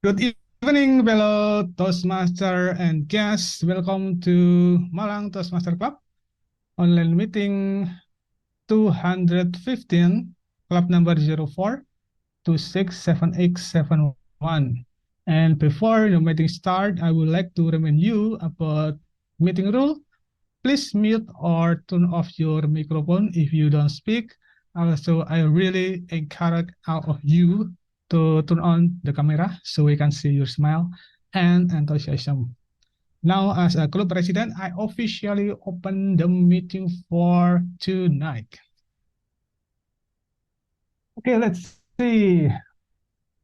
Good evening, fellow Toastmaster and guests. Welcome to Malang Toastmaster Club online meeting 215, club number 04267871. And before the meeting start, I would like to remind you about meeting rule. Please mute or turn off your microphone if you don't speak. Also, I really encourage all of you to turn on the camera so we can see your smile and enthusiasm. Now, as a club president, I officially open the meeting for tonight. Okay, let's see.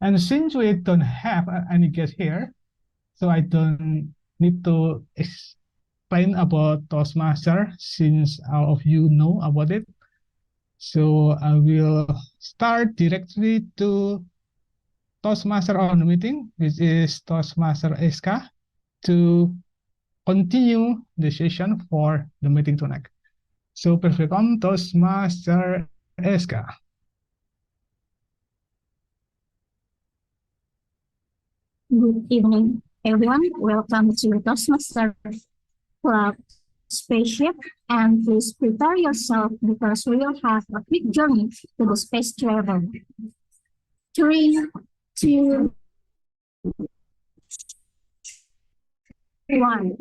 And since we don't have any guest here, so I don't need to explain about Toastmaster since all of you know about it. So I will start directly to Toastmaster on the meeting, which is Toastmaster SK, to continue the session for the meeting tonight. So please welcome Toastmaster SK. Good evening, everyone. Welcome to Toastmaster Club Spaceship. And please prepare yourself because we will have a quick journey to the space travel. 3, 2, 1.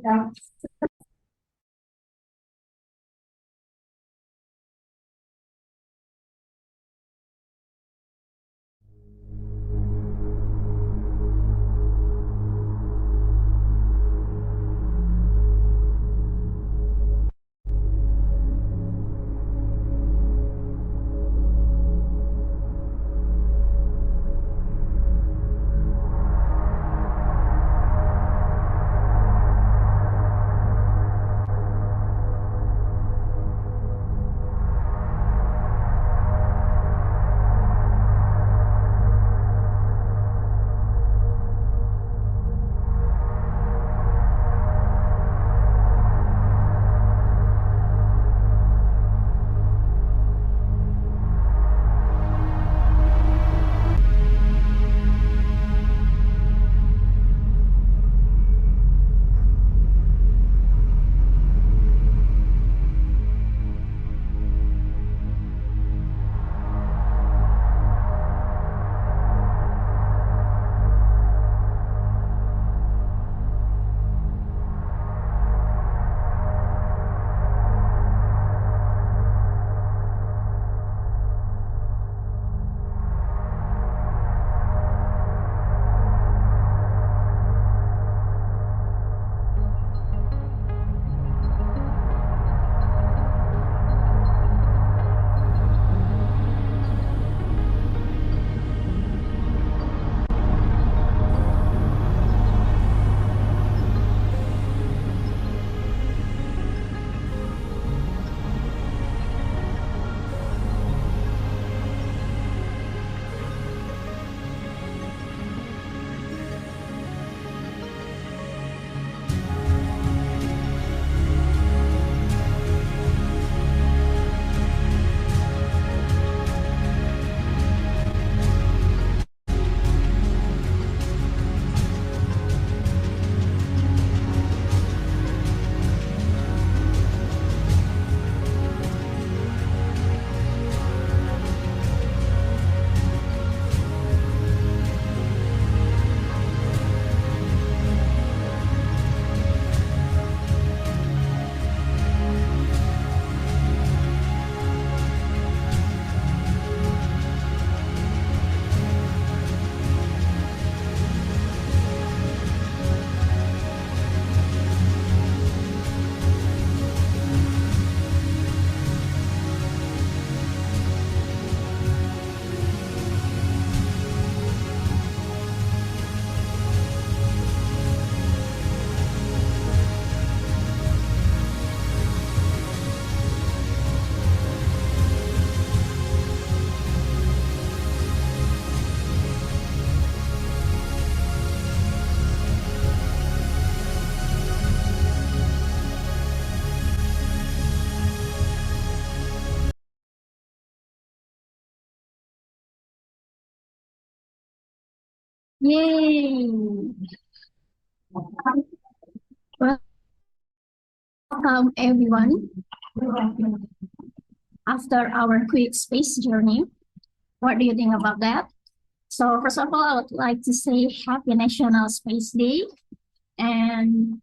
Yay! Welcome everyone. After our quick space journey, what do you think about that? So first of all, I would like to say Happy National Space Day, and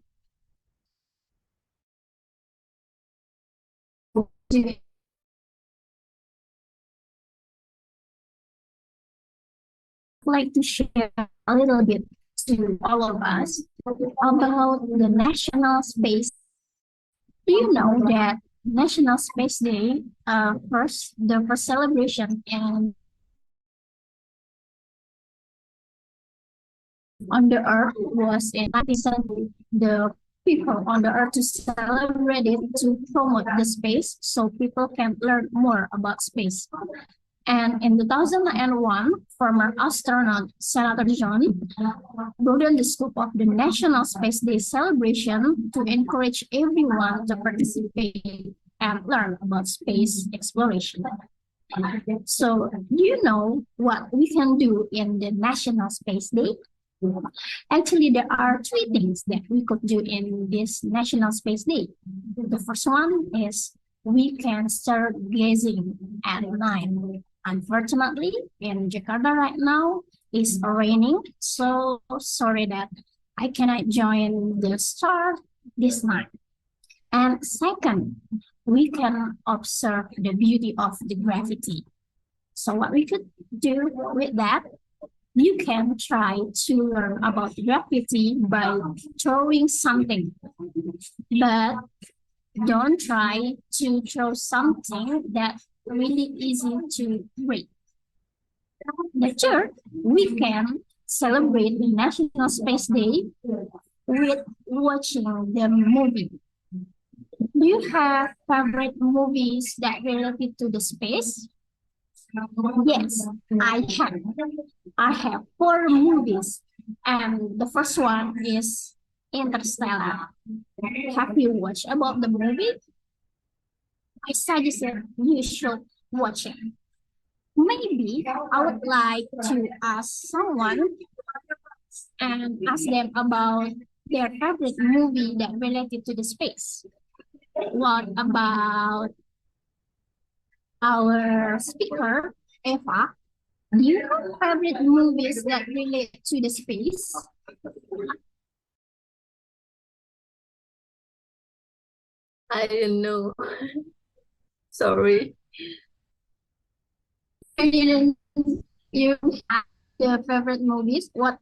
to like to share a little bit to all of us about the National Space. Do you know that National Space Day, the first celebration and on the Earth was in 1970. The people on the Earth to celebrate it to promote the space so people can learn more about space. And in 2001, former astronaut Senator John broadened the scope of the National Space Day celebration to encourage everyone to participate and learn about space exploration. So, do you know what we can do in the National Space Day? Actually, there are three things that we could do in this National Space Day. The first one is we can start gazing at night. Unfortunately, in Jakarta right now, it's raining. So sorry that I cannot join the star this night. And second, we can observe the beauty of the gravity. So what we could do with that, you can try to learn about gravity by throwing something, but don't try to throw something that's really easy to break. The third, we can celebrate the National Space Day with watching the movie. Do you have favorite movies that related to the space? Yes, I have. I have four movies, and the first one is Interstellar. Have you watched about the movie? I suggested you should watch it. Maybe I would like to ask someone and ask them about their favorite movie that related to the space. What about our speaker, Eva? Do you have favorite movies that relate to the space? I didn't know. Sorry. You didn't you have the favorite movies? What?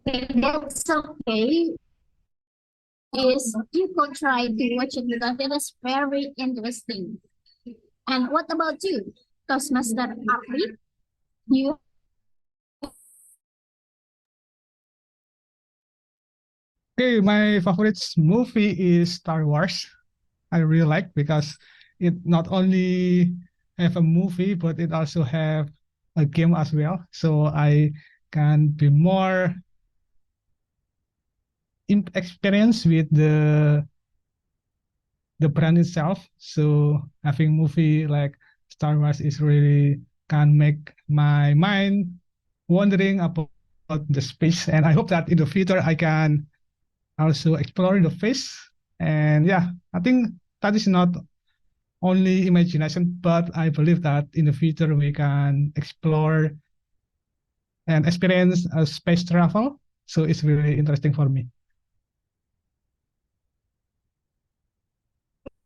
That's okay. Is you could try to watch it because it is very interesting. And what about you, Toastmaster Apri? You Okay, my favorite movie is Star Wars. I really like because it not only have a movie, but it also have a game as well. So I can be more experience with the brand itself. So having movie like Star Wars is really can make my mind wondering about the space. And I hope that in the future I can also explore the space. And yeah, I think that is not only imagination, but I believe that in the future we can explore and experience space travel. So it's really interesting for me.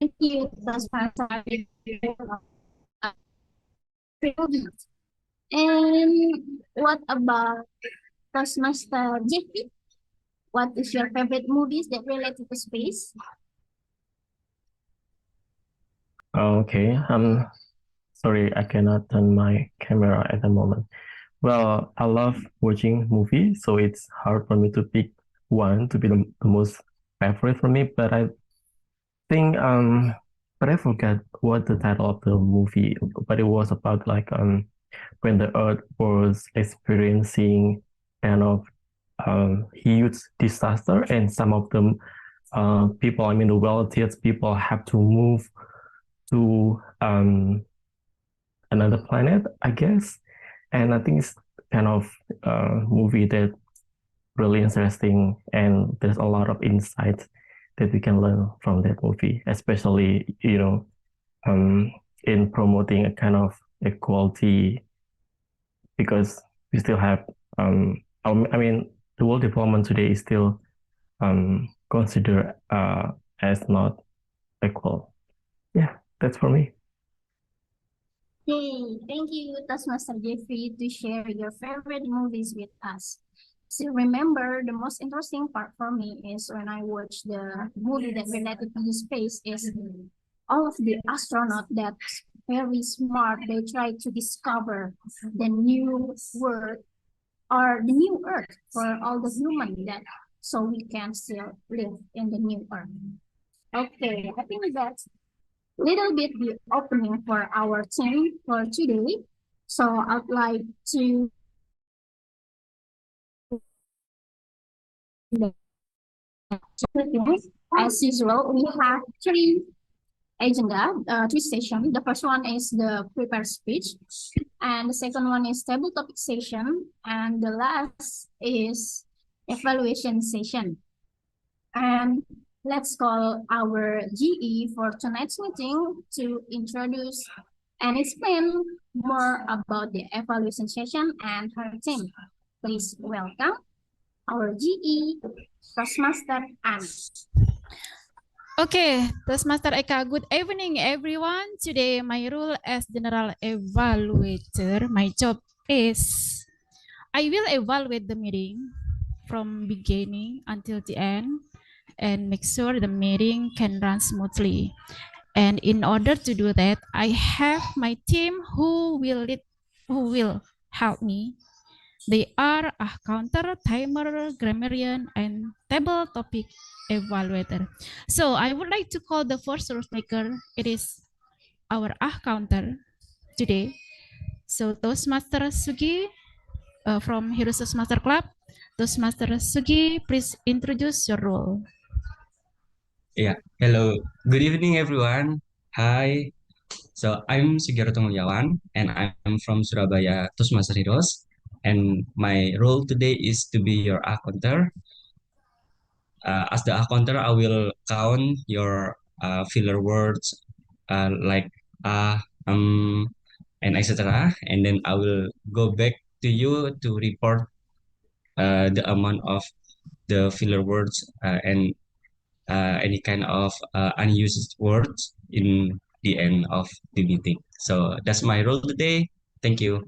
thank you, Toastmaster Apri. And what about Toastmaster JP? What is your favorite movies that related to space? Okay, sorry, I cannot turn my camera at the moment. Well, I love watching movies, so it's hard for me to pick one to be the most favorite for me. But I think but I forgot what the title of the movie, but it was about like when the Earth was experiencing kind of huge disaster, and some of them people, I mean the wealthiest people, have to move to another planet, I guess. And I think kind of movie that really interesting, and there's a lot of insights that we can learn from that movie, especially in promoting a kind of equality, because we still have I mean the world development today is still considered as not equal. Yeah, that's for me. Hey, thank you, Toastmaster Jeffrey, to share your favorite movies with us. So remember, the most interesting part for me is when I watch the movie that related to space is all of the astronauts that very smart. They try to discover the new world or the new Earth for all the human that so we can still live in the new Earth. Okay, I think that's little bit the opening for our team for today. So I'd like to as usual, we have three sessions. The first one is the prepared speech, and the second one is table topic session, and the last is evaluation session. And let's call our GE for tonight's meeting to introduce and explain more about the evaluation session and her team. Please welcome our GE, Toastmaster Anne. Okay, Toastmaster Eka, good evening everyone. Today my role as General Evaluator, my job is I will evaluate the meeting from beginning until the end and make sure the meeting can run smoothly. And in order to do that, I have my team who will help me. They are a counter, timer, grammarian, and table topic evaluator. So I would like to call the first rule taker. It is our counter today. So Toastmaster Sugi from Heroes Toastmaster Club. Toastmaster Sugi, please introduce your role. Yeah, hello. Good evening, everyone. Hi. So I'm Sugiro Mulyawan, and I'm from Surabaya Toastmaster Heroes. And my role today is to be your counter. As the counter, I will count your filler words like and etc. And then I will go back to you to report the amount of the filler words and any kind of unused words in the end of the meeting. So that's my role today. Thank you.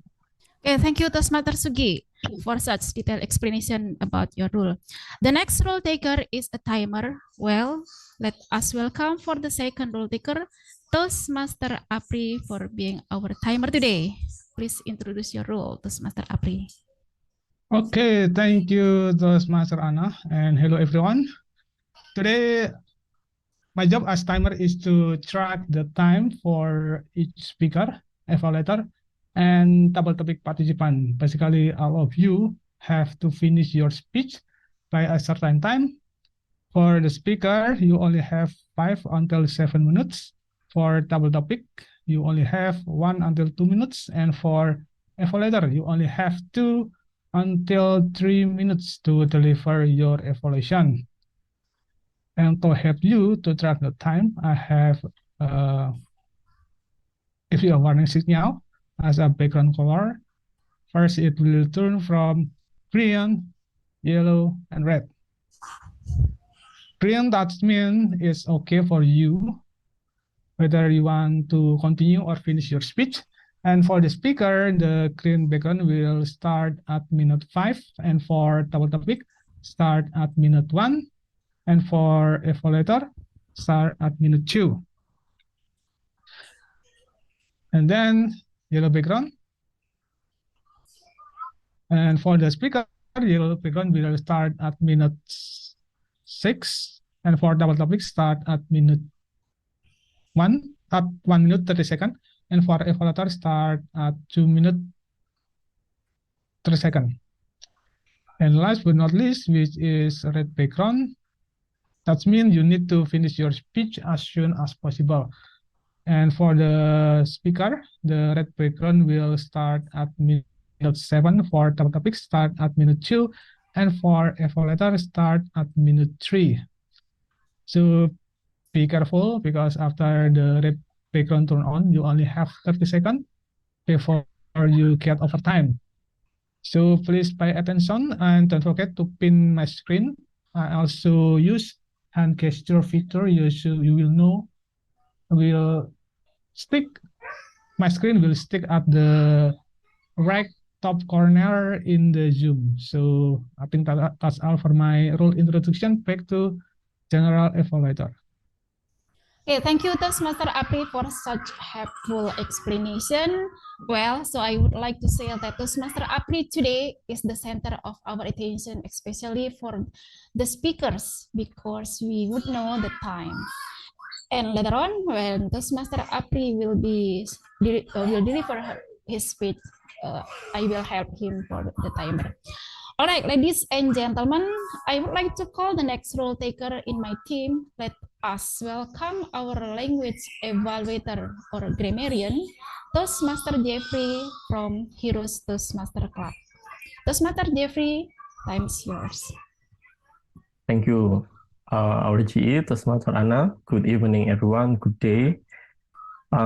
Okay, thank you, Toastmaster Sugi, for such detailed explanation about your rule. The next role taker is a timer. Well, let us welcome for the second role taker, Toastmaster Apri, for being our timer today. Please introduce your role, Toastmaster Apri. Okay, thank you, Toastmaster Anna, and hello everyone. Today, my job as timer is to track the time for each speaker, evaluator, and double topic participant. Basically, all of you have to finish your speech by a certain time. For the speaker, you only have 5 until 7 minutes. For double topic, you only have 1 until 2 minutes. And for evaluator, you only have 2 until 3 minutes to deliver your evaluation. And to help you to track the time, I have give you a warning signal as a background color. First, it will turn from green, yellow, and red. Green, that means it's okay for you, whether you want to continue or finish your speech. And for the speaker, the green background will start at minute 5, and for double topic, start at minute 1. And for evaluator, start at minute 2. And then yellow background. And for the speaker, yellow background will start at minute 6. And for double topic, start at minute 1, at 1 minute 30 seconds. And for evaluator, start at 2 minutes 30 seconds. And last but not least, which is red background. That means you need to finish your speech as soon as possible. And for the speaker, the red background will start at minute minute 7. For double topic, start at minute 2. And for evaluator, start at minute 3. So be careful because after the background turn on, you only have 30 seconds before you get overtime. So please pay attention and don't forget to pin my screen. I also use hand gesture feature. You will know will stick. My screen will stick at the right top corner in the Zoom. So I think that's all for my role introduction. Back to General Evaluator. Okay, thank you, Toastmaster Apri, for such helpful explanation. Well, so I would like to say that Toastmaster Apri today is the center of our attention, especially for the speakers, because we would know the time. And later on, when Toastmaster Apri will deliver his speech, I will help him for the timer. All right, ladies and gentlemen, I would like to call the next role taker in my team. Let us welcome our language evaluator or grammarian, Toastmaster Jeffrey from Heroes Toastmaster Club. Toastmaster Jeffrey, time is yours. Thank you, our GE, Toastmaster Anna. Good evening, everyone. Good day.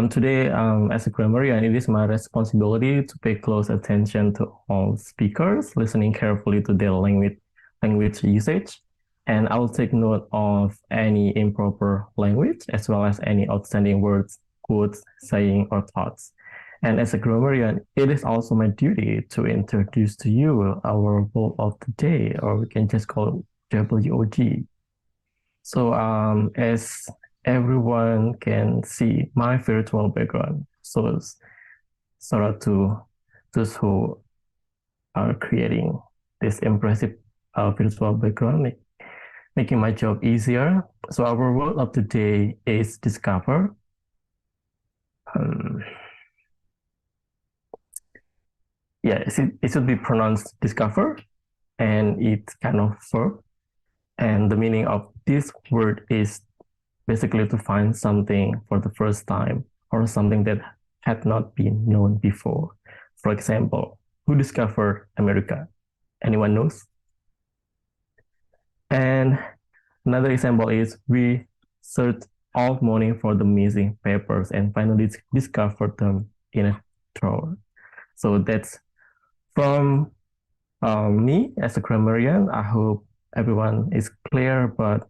Today, as a grammarian, it is my responsibility to pay close attention to all speakers, listening carefully to their language usage, and I will take note of any improper language as well as any outstanding words, quotes, saying, or thoughts. And as a grammarian, it is also my duty to introduce to you our word of the day, or we can just call it WOG. So as everyone can see my virtual background, so to those who are creating this impressive virtual background, making my job easier. So our word of the day is discover. It should be pronounced discover, and it's kind of verb. And the meaning of this word is basically to find something for the first time or something that had not been known before. For example, who discovered America? Anyone knows? And another example is we searched all morning for the missing papers and finally discovered them in a drawer. So that's from me as a grammarian. I hope everyone is clear about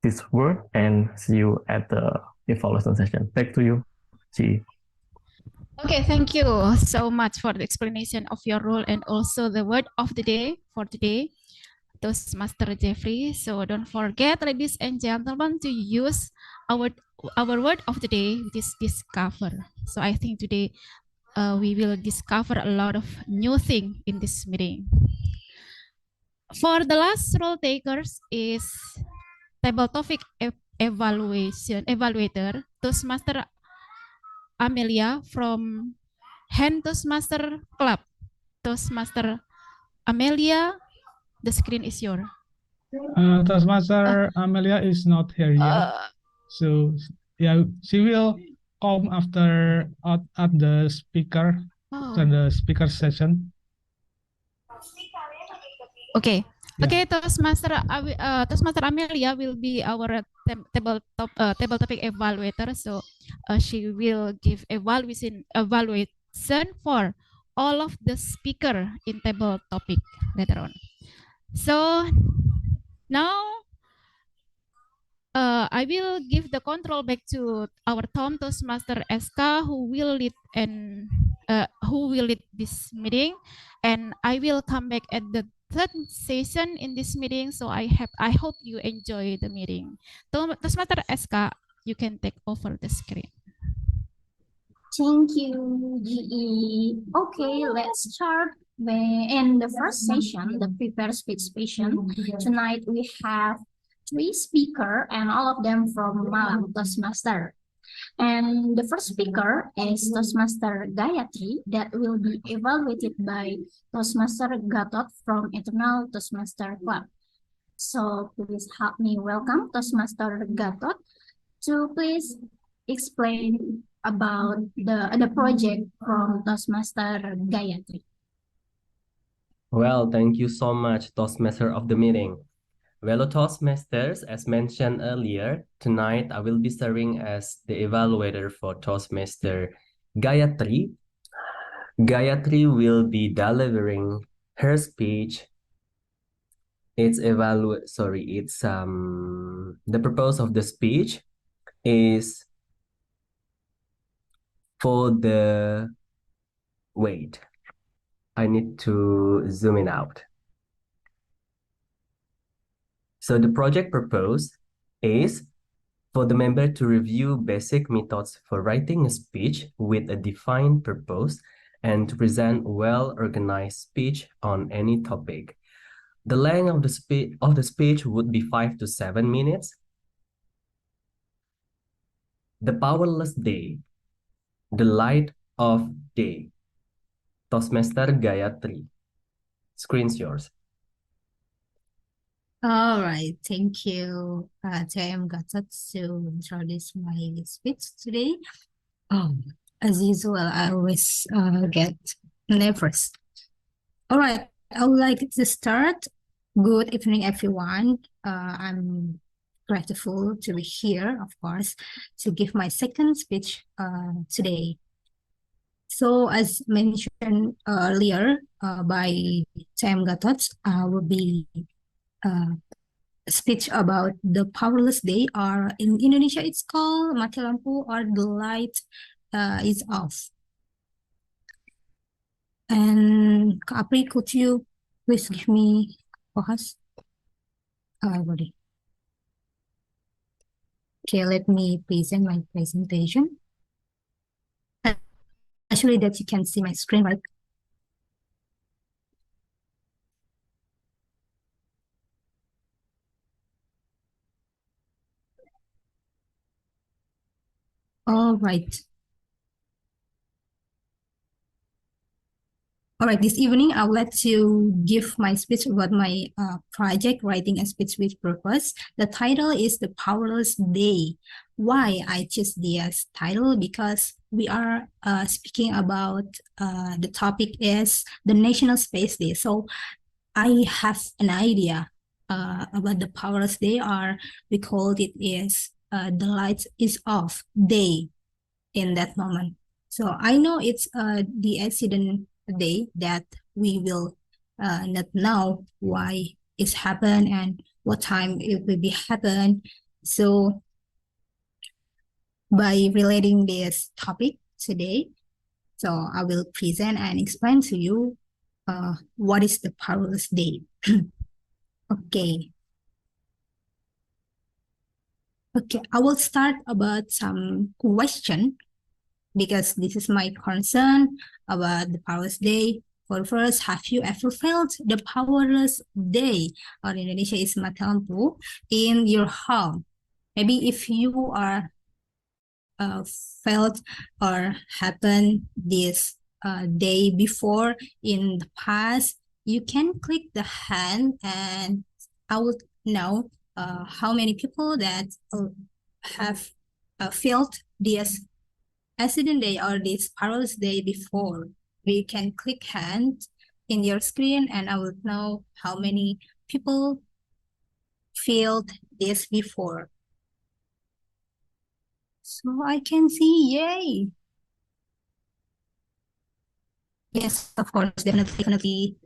this word and see you at the evaluation session. Back to you, G. Okay, thank you so much for the explanation of your role and also the word of the day for today, Toastmaster Jeffrey. So don't forget, ladies and gentlemen, to use our word of the day, which is discover. So I think today we will discover a lot of new things in this meeting. For the last role takers is table topic evaluator, Toastmaster Amelia from Hand Toastmaster Club. Toastmaster Amelia, the screen is yours. Toastmaster Amelia is not here yet. So yeah, she will come after at the speaker, the speaker session. Okay. Yeah. Okay, Toastmaster Amelia will be our table topic evaluator. So she will give evaluation for all of the speaker in table topic later on. So now I will give the control back to our Tom Toastmaster SK, who will lead this meeting, and I will come back at the third session in this meeting. So I hope you enjoy the meeting. Toastmaster SK, you can take over the screen. Thank you, GE. Okay, let's start. In the first session, the prepare speech session, tonight we have 3 speakers and all of them from Malang Toastmaster. And the first speaker is Toastmaster Gayatri that will be evaluated by Toastmaster Gatot from Eternal Toastmaster Club. So please help me welcome Toastmaster Gatot to please explain about the project from Toastmaster Gayatri. Well, thank you so much, Toastmaster of the meeting. Fellow Toastmasters, as mentioned earlier, tonight I will be serving as the evaluator for Toastmaster Gayatri. Gayatri will be delivering her speech. It's the purpose of the speech is for the wait. I need to zoom in out. So the project proposed is for the member to review basic methods for writing a speech with a defined purpose and to present well-organized speech on any topic. The length of the speech would be 5 to 7 minutes. The powerless day, the light of day. Toastmaster Gayatri. Screen's yours. All right, thank you, TM Gatot, to introduce my speech today. As usual, I always get nervous. All right, I would like to start. Good evening, everyone. I'm grateful to be here, of course, to give my second speech today. So, as mentioned earlier by TM Gatot, I will be speech about the powerless day, or in Indonesia it's called mati lampu, or the light is off. And Kak Apri, could you please give me focus? Everybody. Okay, let me present my presentation. Actually, that you can see my screen, right? All right. All right, this evening I would like to give my speech about my project, Writing a Speech with Purpose. The title is The Powerless Day. Why I choose this title? Because we are speaking about the topic is the National Space Day. So I have an idea about the Powerless Day, or we called it is the light is off day in that moment. So I know it's the accident day that we will not know why it's happened and what time it will be happen. So by relating this topic today, so I will present and explain to you what is the powerless day. Okay. Okay, I will start about some question because this is my concern about the powerless day. For first, have you ever felt the powerless day, or in Indonesia is mati lampu, in your home? Maybe if you are felt or happened this day before in the past, you can click the hand and I would know how many people that have felt this accident day or this powerless day before. We can click hand in your screen and I will know how many people felt this before. So I can see, yay. Yes, of course, definitely.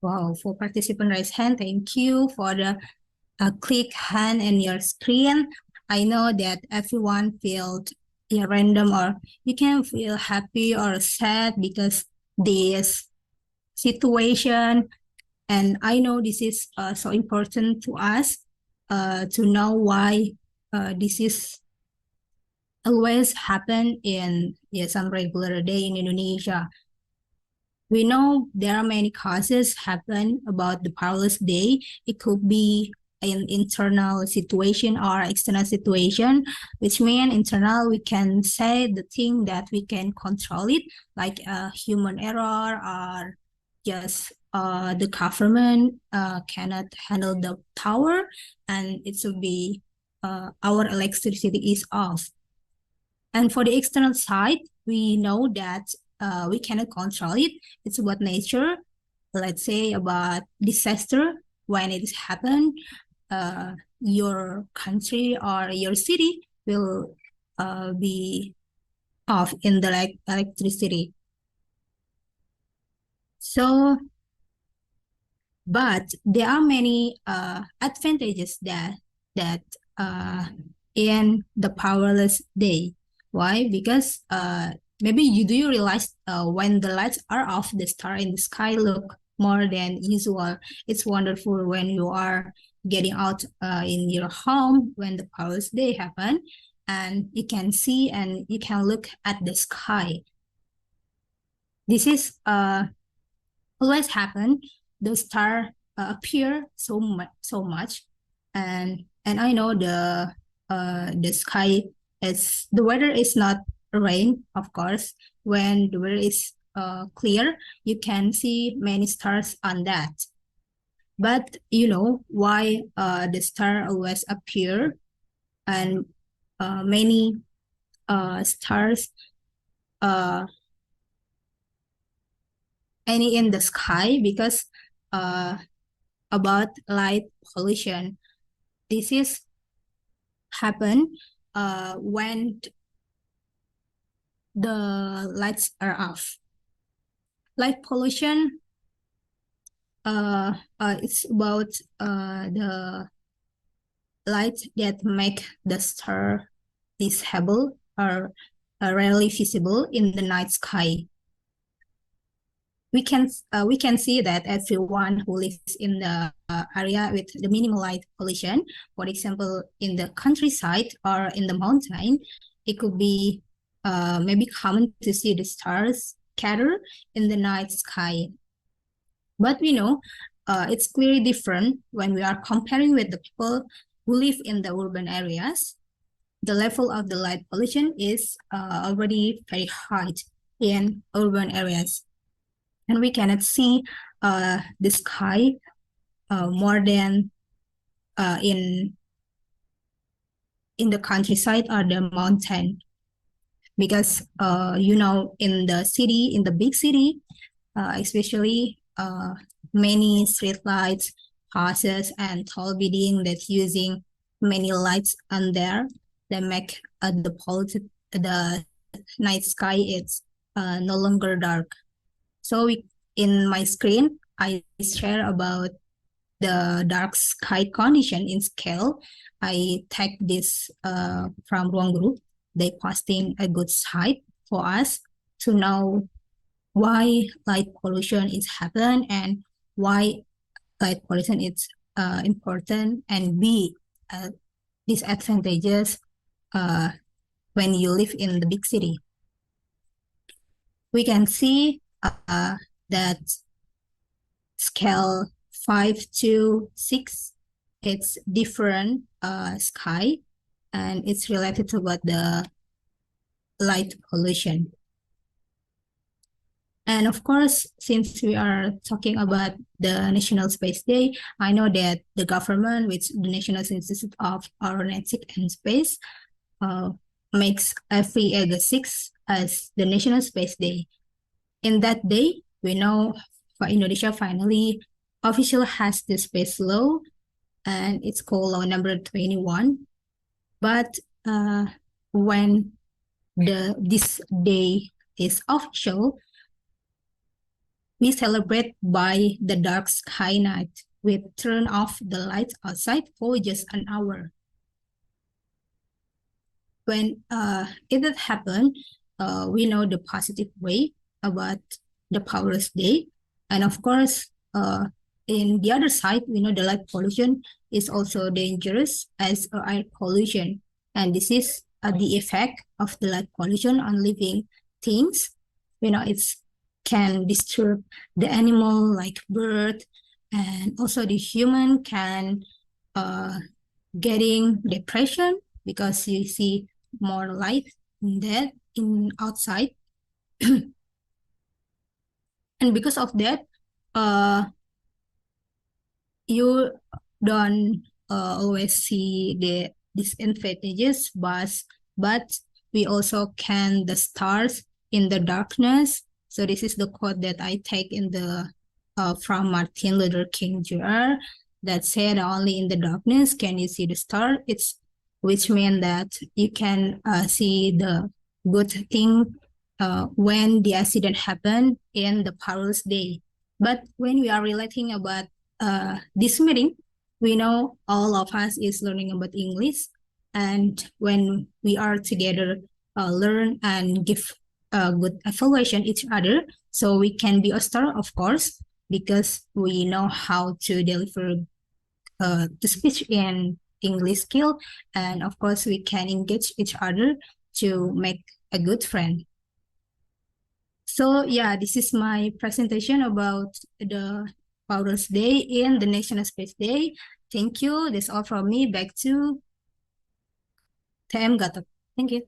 Wow, for participant raise hand, thank you for the click hand in your screen. I know that everyone felt random, or you can feel happy or sad because this situation, and I know this is so important to us to know why this is always happen in some regular day in Indonesia. We know there are many causes happen about the powerless day. It could be an internal situation or external situation, which means internal, we can say the thing that we can control it, like a human error, or just the government cannot handle the power and it should be our electricity is off. And for the external side, we know that we cannot control it. It's about nature. Let's say about disaster when it happens, your country or your city will be off in the electricity. So, but there are many advantages that in the powerless day. Why? Because maybe you realize when the lights are off, the star in the sky look more than usual. It's wonderful when you are getting out in your home when the powerless day happen, and you can see and you can look at the sky. This is always happen. The star appear so much, and I know the sky is, the weather is not rain, of course. When the weather is clear, you can see many stars on that. But you know why the star always appear, and many stars any in the sky? Because about light pollution. This is happen when the lights are off. Light pollution, it's about the light that make the star visible or rarely visible in the night sky. We can see that everyone who lives in the area with the minimal light pollution, for example, in the countryside or in the mountain, it could be maybe common to see the stars scatter in the night sky. But we know it's clearly different when we are comparing with the people who live in the urban areas. The level of the light pollution is already very high in urban areas. And we cannot see the sky more than in the countryside or the mountain, because you know, in the city, in the big city, especially many street lights, houses, and tall building that's using many lights on there that make the night sky it's no longer dark. So in my screen, I share about the dark sky condition in scale. I take this from Ruang Group. They posting a good site for us to know why light pollution is happen and why light pollution is important, and disadvantages when you live in the big city. We can see that scale 5 to 6, it's different sky, and it's related to what the light pollution. And of course, since we are talking about the National Space Day, I know that the government, with the National Institute of Aeronautics and Space, makes every August 6 as the National Space Day. In that day, we know for Indonesia finally official has the space law, and it's called law number 21. But when this day is official, we celebrate by the dark sky night. We turn off the lights outside for just an hour. When it happened, we know the positive way about the powerless day. And of course, in the other side, we know the light pollution is also dangerous as air pollution. And this is the effect of the light pollution on living things. You know, it can disturb the animal like bird, and also the human can getting depression because you see more light in outside. And because of that, you don't always see the disadvantages, but we also can the stars in the darkness So this is the quote that I take in the from Martin Luther King Jr. that said, "Only in the darkness can you see the star." It's which means that you can see the good thing when the accident happened in the perilous day. But when we are relating about this meeting, we know all of us is learning about English, and when we are together, learn and give good evaluation each other, so we can be a star, of course, because we know how to deliver the speech in English skill, and of course we can engage each other to make a good friend. So yeah, this is my presentation about the Father's Day and the National Space Day. Thank you. That's all from me. Back to TM Gatot. Thank you.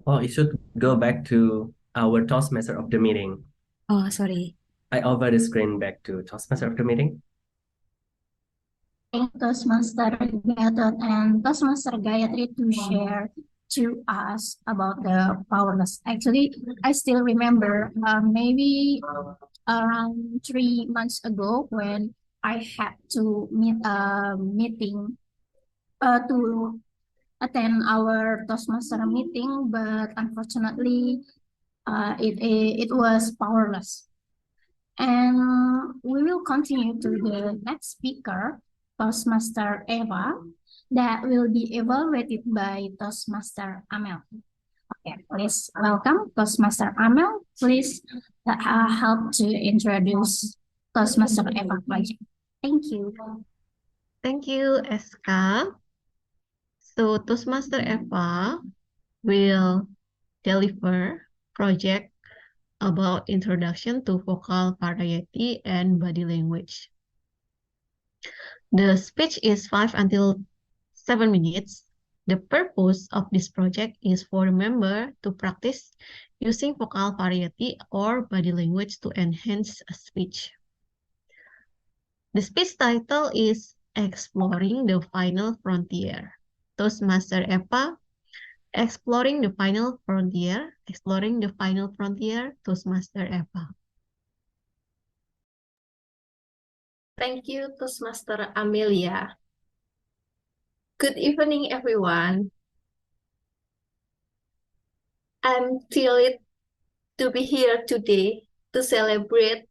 Oh, it should go back to our Toastmaster of the meeting. Oh, sorry. I over the screen back to Toastmaster of the meeting. Toastmaster Gatot and Toastmaster Gayatri to share to us about the powerless. Actually, I still remember maybe around 3 months ago when I had to meet a meeting to attend our Toastmaster meeting, but unfortunately, it was powerless. And we will continue to the next speaker, Toastmaster Eva, that will be evaluated by Toastmaster Amel. Okay, please welcome Toastmaster Amel. Please help to introduce Toastmaster Eva project. Thank you. Thank you, SK. So Toastmaster Eva will deliver project about introduction to vocal variety and body language. The speech is 5 until 7 minutes. The purpose of this project is for the member to practice using vocal variety or body language to enhance a speech. The speech title is Exploring the Final Frontier. Toastmaster Eva, Exploring the Final Frontier, Exploring the Final Frontier, Toastmaster Eva. Thank you, Toastmaster Amelia. Good evening, everyone. I'm thrilled to be here today to celebrate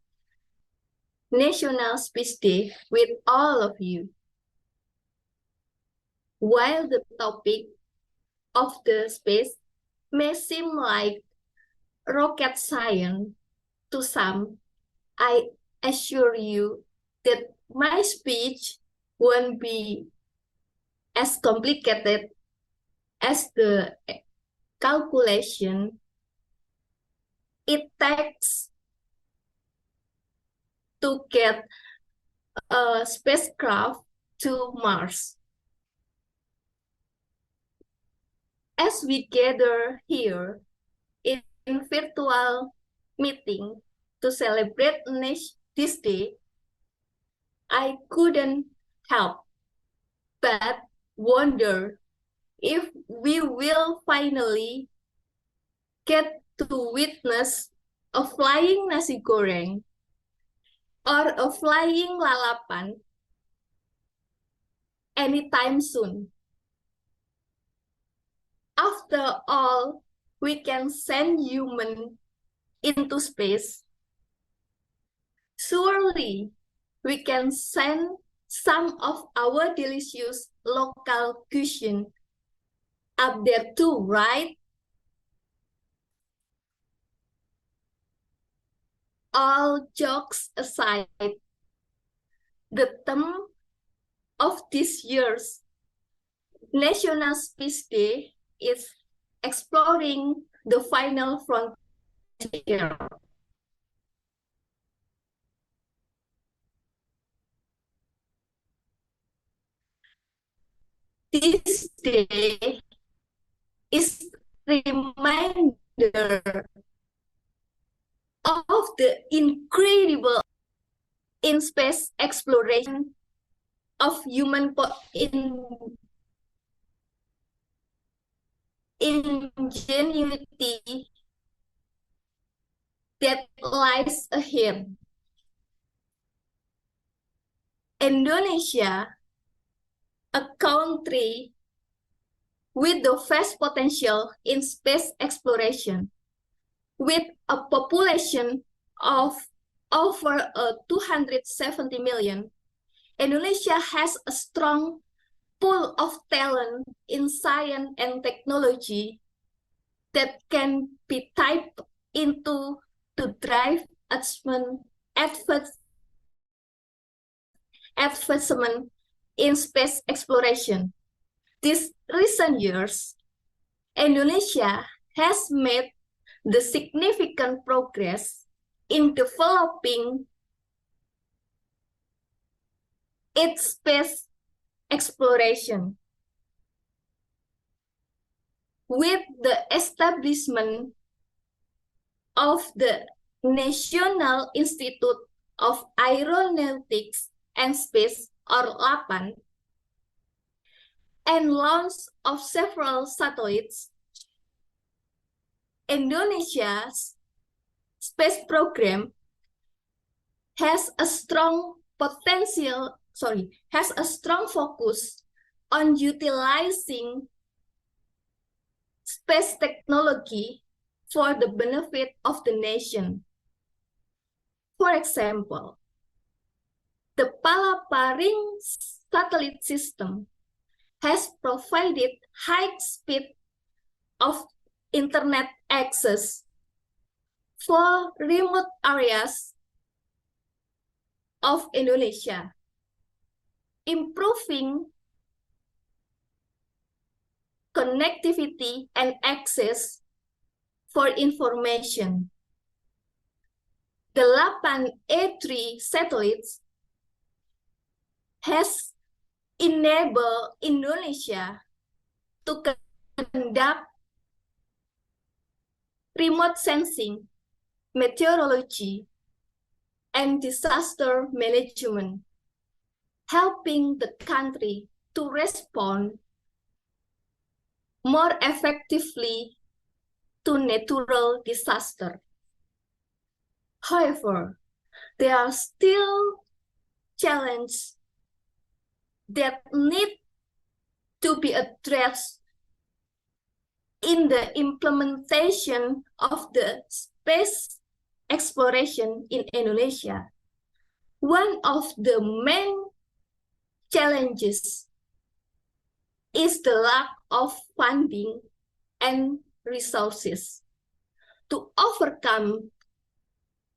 National Speech Day with all of you. While the topic of the speech may seem like rocket science to some, I assure you that my speech won't be as complicated as the calculation it takes to get a spacecraft to Mars. As we gather here in virtual meeting to celebrate this day, I couldn't help but wonder if we will finally get to witness a flying nasi goreng or a flying lalapan anytime soon. After all, we can send humans into space. Surely, we can send some of our delicious local cuisine up there too, right? All jokes aside, the theme of this year's National Speech Day is exploring the final frontier. This day is a reminder of the incredible in space exploration of human ingenuity that lies ahead. Indonesia, a country with the vast potential in space exploration, with a population of over 270 million, Indonesia has a strong pool of talent in science and technology that can be typed into to drive advancement in space exploration. These recent years, Indonesia has made the significant progress in developing its space exploration. With the establishment of the National Institute of Aeronautics and Space, or LAPAN, and launch of several satellites, Indonesia's space program has a strong focus on utilizing space technology for the benefit of the nation. For example, the Palaparing satellite system has provided high speed of internet access for remote areas of Indonesia, improving connectivity and access for information. The LAPAN A3 satellites has enabled Indonesia to conduct remote sensing, meteorology, and disaster management, helping the country to respond more effectively to natural disaster. However, there are still challenges that need to be addressed in the implementation of the space exploration in Indonesia. One of the main challenges is the lack of funding and resources. To overcome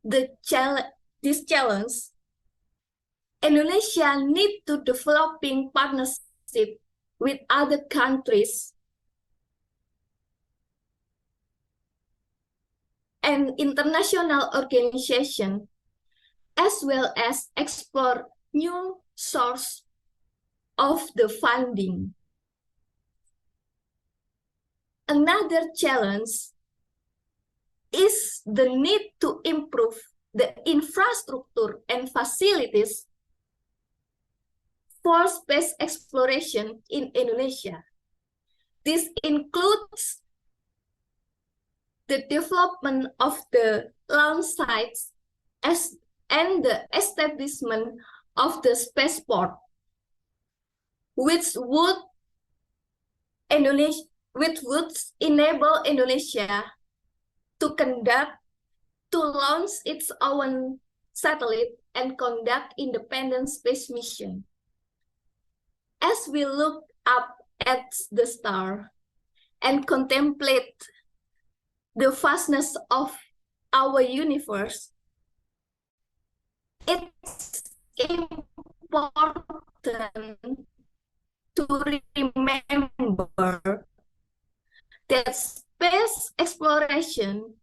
this challenge, Indonesia needs to developing partnership with other countries and international organizations, as well as explore new sources of the funding. Another challenge is the need to improve the infrastructure and facilities for space exploration in Indonesia. This includes the development of the launch sites and the establishment of the spaceport, which would enable Indonesia to launch its own satellite and conduct independent space mission. As we look up at the star and contemplate the vastness of our universe, it's important to remember that space exploration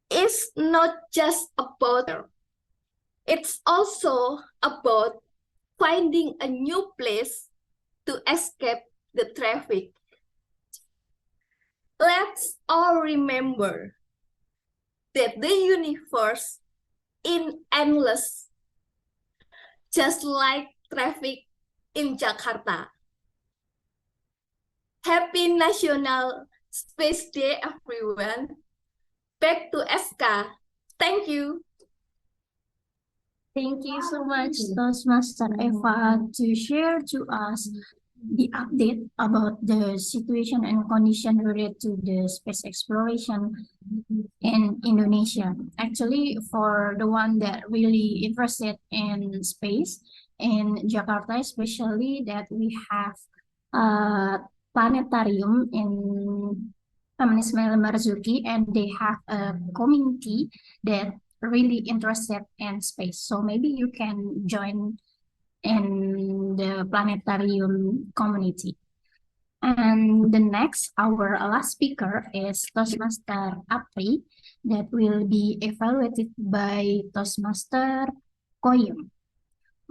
is not just about, it's also about finding a new place to escape the traffic. Let's all remember that the universe is endless, just like traffic in Jakarta. Happy National Space Day, everyone. Back to SK. Thank you. Thank you so much, Toastmaster Eva, to share to us the update about the situation and condition related to the space exploration in Indonesia. Actually, for the one that really interested in space in Jakarta, especially that we have a planetarium in Ismail Marzuki, and they have a community that really interested in space. So maybe you can join in the planetarium community. And the next, our last speaker is Toastmaster Apri that will be evaluated by Toastmaster Koyum.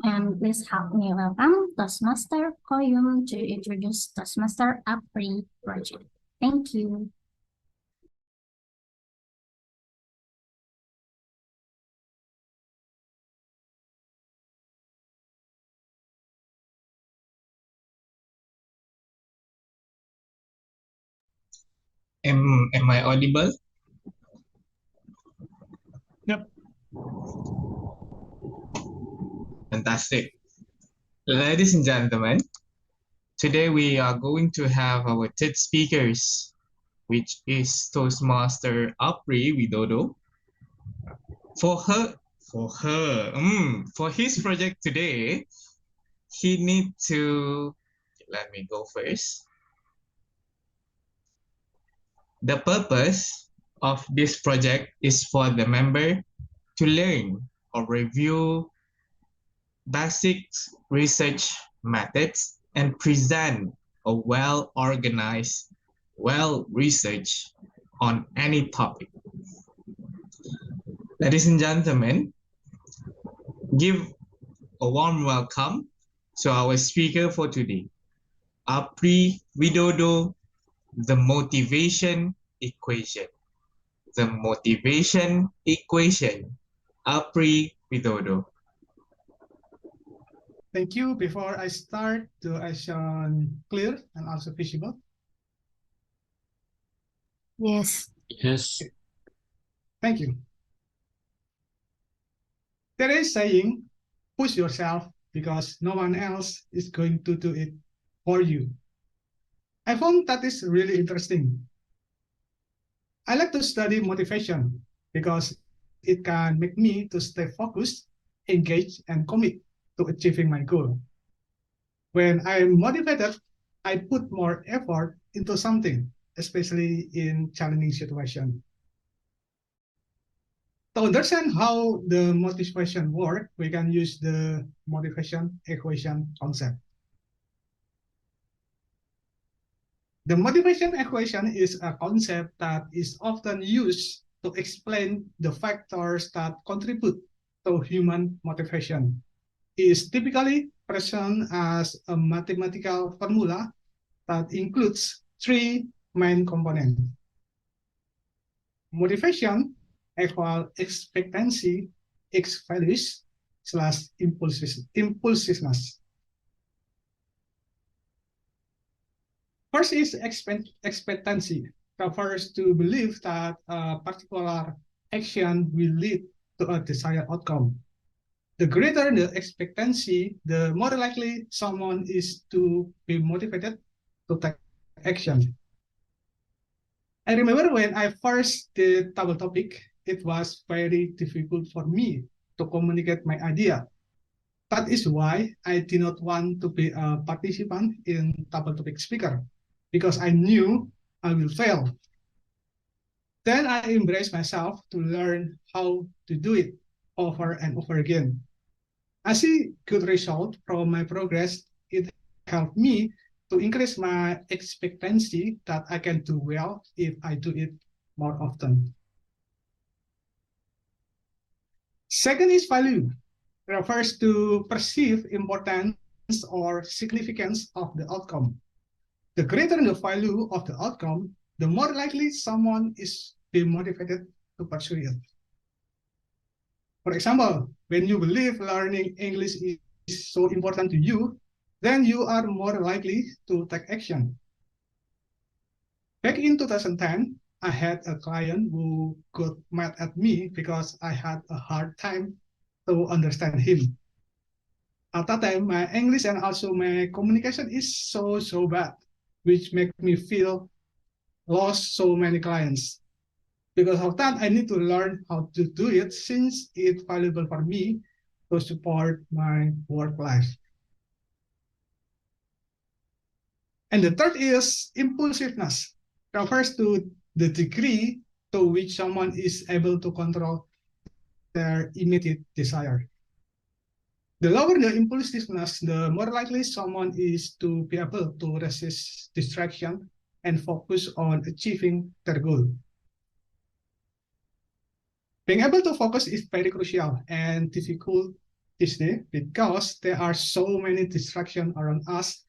And please help me welcome Toastmaster Koyum to introduce Toastmaster Apri project. Thank you. Am I audible? Yep. Fantastic. Ladies and gentlemen, today we are going to have our third speakers, which is Toastmaster Apri Widodo. For his project today, he need to, let me go first. The purpose of this project is for the member to learn or review basic research methods and present a well-organized, well-researched on any topic. Ladies and gentlemen, give a warm welcome to our speaker for today, Apri Widodo, the motivation equation. The motivation equation, Apri Widodo. Thank you. Before I start, do I sound clear and also visible? Yes. Yes. Thank you. There is saying, push yourself because no one else is going to do it for you. I found that is really interesting. I like to study motivation because it can make me to stay focused, engaged, and commit to achieving my goal. When I'm motivated, I put more effort into something, especially in challenging situations. To understand how the motivation works, we can use the motivation equation concept. The motivation equation is a concept that is often used to explain the factors that contribute to human motivation. It is typically present as a mathematical formula that includes three main components. Motivation equal expectancy x values slash impulsiveness. First is expectancy, refers to belief that a particular action will lead to a desired outcome. The greater the expectancy, the more likely someone is to be motivated to take action. I remember when I first did double topic, it was very difficult for me to communicate my idea. That is why I did not want to be a participant in double topic speaker, because I knew I will fail. Then I embraced myself to learn how to do it over and over again. I see good result from my progress. It helped me to increase my expectancy that I can do well if I do it more often. Second is value, refers to perceived importance or significance of the outcome. The greater the value of the outcome, the more likely someone is be motivated to pursue it. For example, when you believe learning English is so important to you, then you are more likely to take action. Back in 2010, I had a client who got mad at me because I had a hard time to understand him. At that time, my English and also my communication is so bad, which make me feel lost so many clients. Because of that, I need to learn how to do it since it's valuable for me to support my work life. And the third is impulsiveness, refers to the degree to which someone is able to control their immediate desire. The lower the impulsiveness, the more likely someone is to be able to resist distraction and focus on achieving their goal. Being able to focus is very crucial and difficult these days because there are so many distractions around us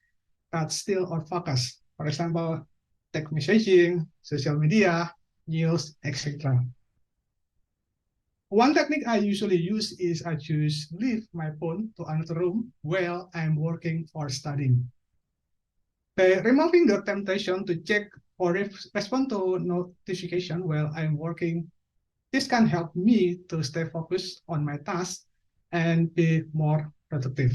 that steal our focus. For example, text messaging, social media, news, etc. One technique I usually use is I just leave my phone to another room while I'm working or studying. By removing the temptation to check or respond to notification while I'm working, this can help me to stay focused on my task and be more productive.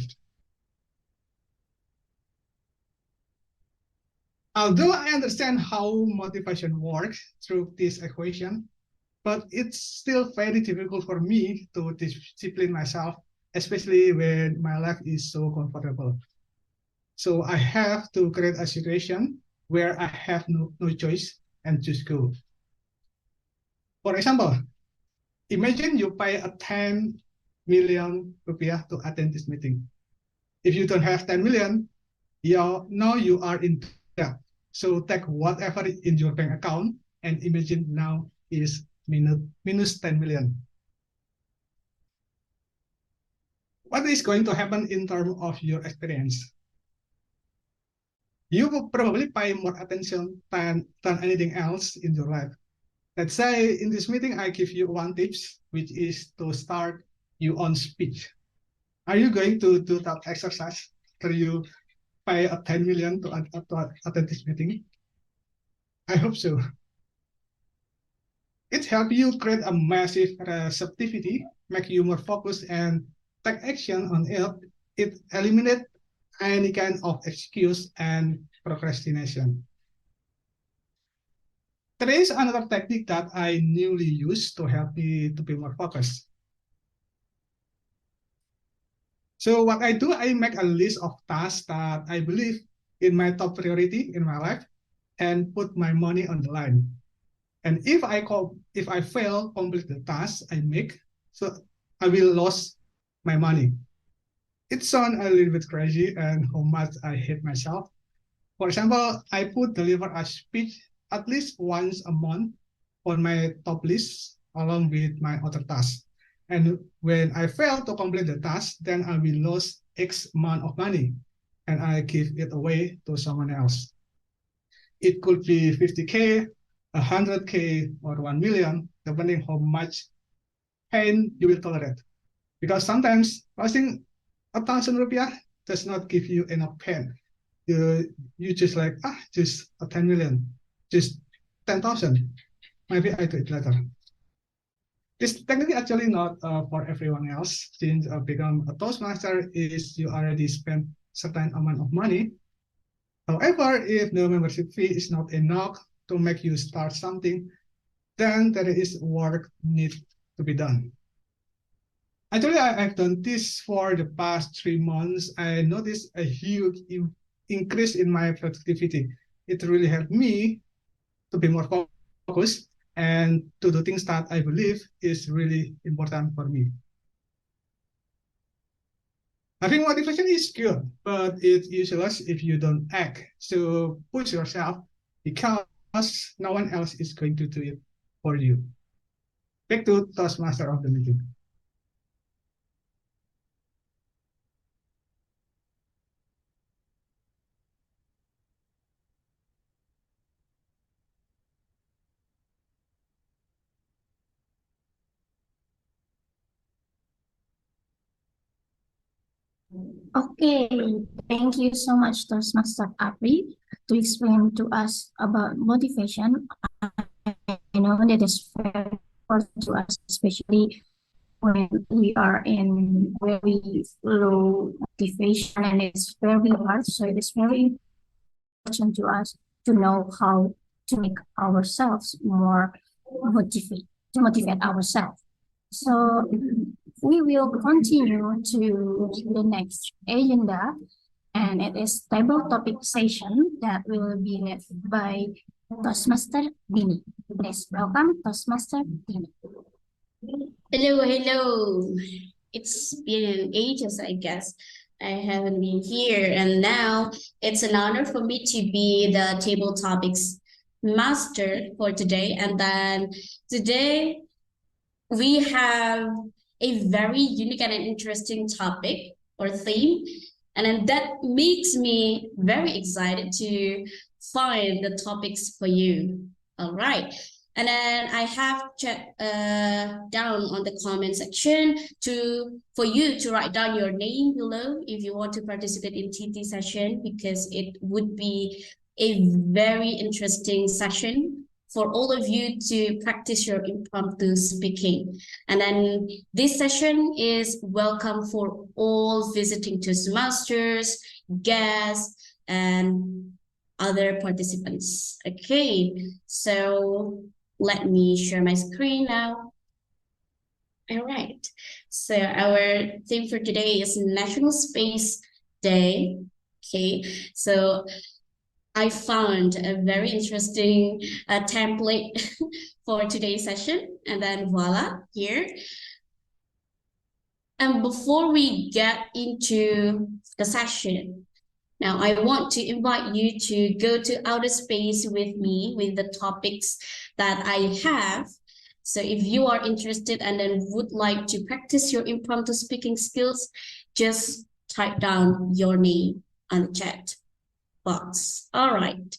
Although I understand how motivation works through this equation, but it's still very difficult for me to discipline myself, especially when my life is so comfortable. So I have to create a situation where I have no choice and just go. For example, imagine you pay a 10 million rupiah to attend this meeting. If you don't have 10 million, now you are in debt. So take whatever in your bank account and imagine now is minus 10 million. What is going to happen in terms of your experience? You will probably pay more attention than anything else in your life. Let's say in this meeting, I give you one tips, which is to start your own speech. Are you going to do that exercise after you pay a 10 million to attend this meeting? I hope so. It helps you create a massive receptivity, make you more focused and take action on it. It eliminates any kind of excuse and procrastination. There is another technique that I newly use to help me to be more focused. So what I do, I make a list of tasks that I believe in my top priority in my life and put my money on the line. And if I fail complete the task I make, so I will lose my money. It sounds a little bit crazy and how much I hate myself. For example, I put deliver a speech at least once a month on my top list along with my other tasks. And when I fail to complete the task, then I will lose X amount of money and I give it away to someone else. It could be 50K, 100K, or 1 million, depending how much pain you will tolerate. Because sometimes losing 1,000 rupiah does not give you enough pain. You just like, just a 10 million, just 10,000. Maybe I do it later. This technically actually not for everyone else, since become a Toastmaster is you already spend certain amount of money. However, if the membership fee is not enough to make you start something, then there is work need to be done. Actually, I've done this for the past 3 months. I noticed a huge increase in my productivity. It really helped me to be more focused and to do things that I believe is really important for me. Having motivation is good, but it's useless if you don't act. So push yourself because no one else is going to do it for you. Back to Toastmaster of the meeting. Okay, thank you so much, Toastmaster Apri, to explain to us about motivation. I know that is very important to us, especially when we are in very low motivation and it's very hard. So it is very important to us to know how to make ourselves more motivate to motivate ourselves. So we will continue to the next agenda, and it is table topic session that will be led by Toastmaster Dini. Please welcome Toastmaster Dini. Hello, hello. It's been ages, I guess. I haven't been here, and now it's an honor for me to be the table topics master for today. And then today we have a very unique and an interesting topic or theme. And then that makes me very excited to find the topics for you. All right. And then I have checked down on the comment section for you to write down your name below if you want to participate in TT session, because it would be a very interesting session for all of you to practice your impromptu speaking. And then this session is welcome for all visiting Toastmasters, guests, and other participants. Okay, so let me share my screen now. All right, so our theme for today is National Space Day. Okay, so I found a very interesting template for today's session, and then voila, here. And before we get into the session, now I want to invite you to go to outer space with me with the topics that I have. So if you are interested and then would like to practice your impromptu speaking skills, just type down your name on the chat box. All right.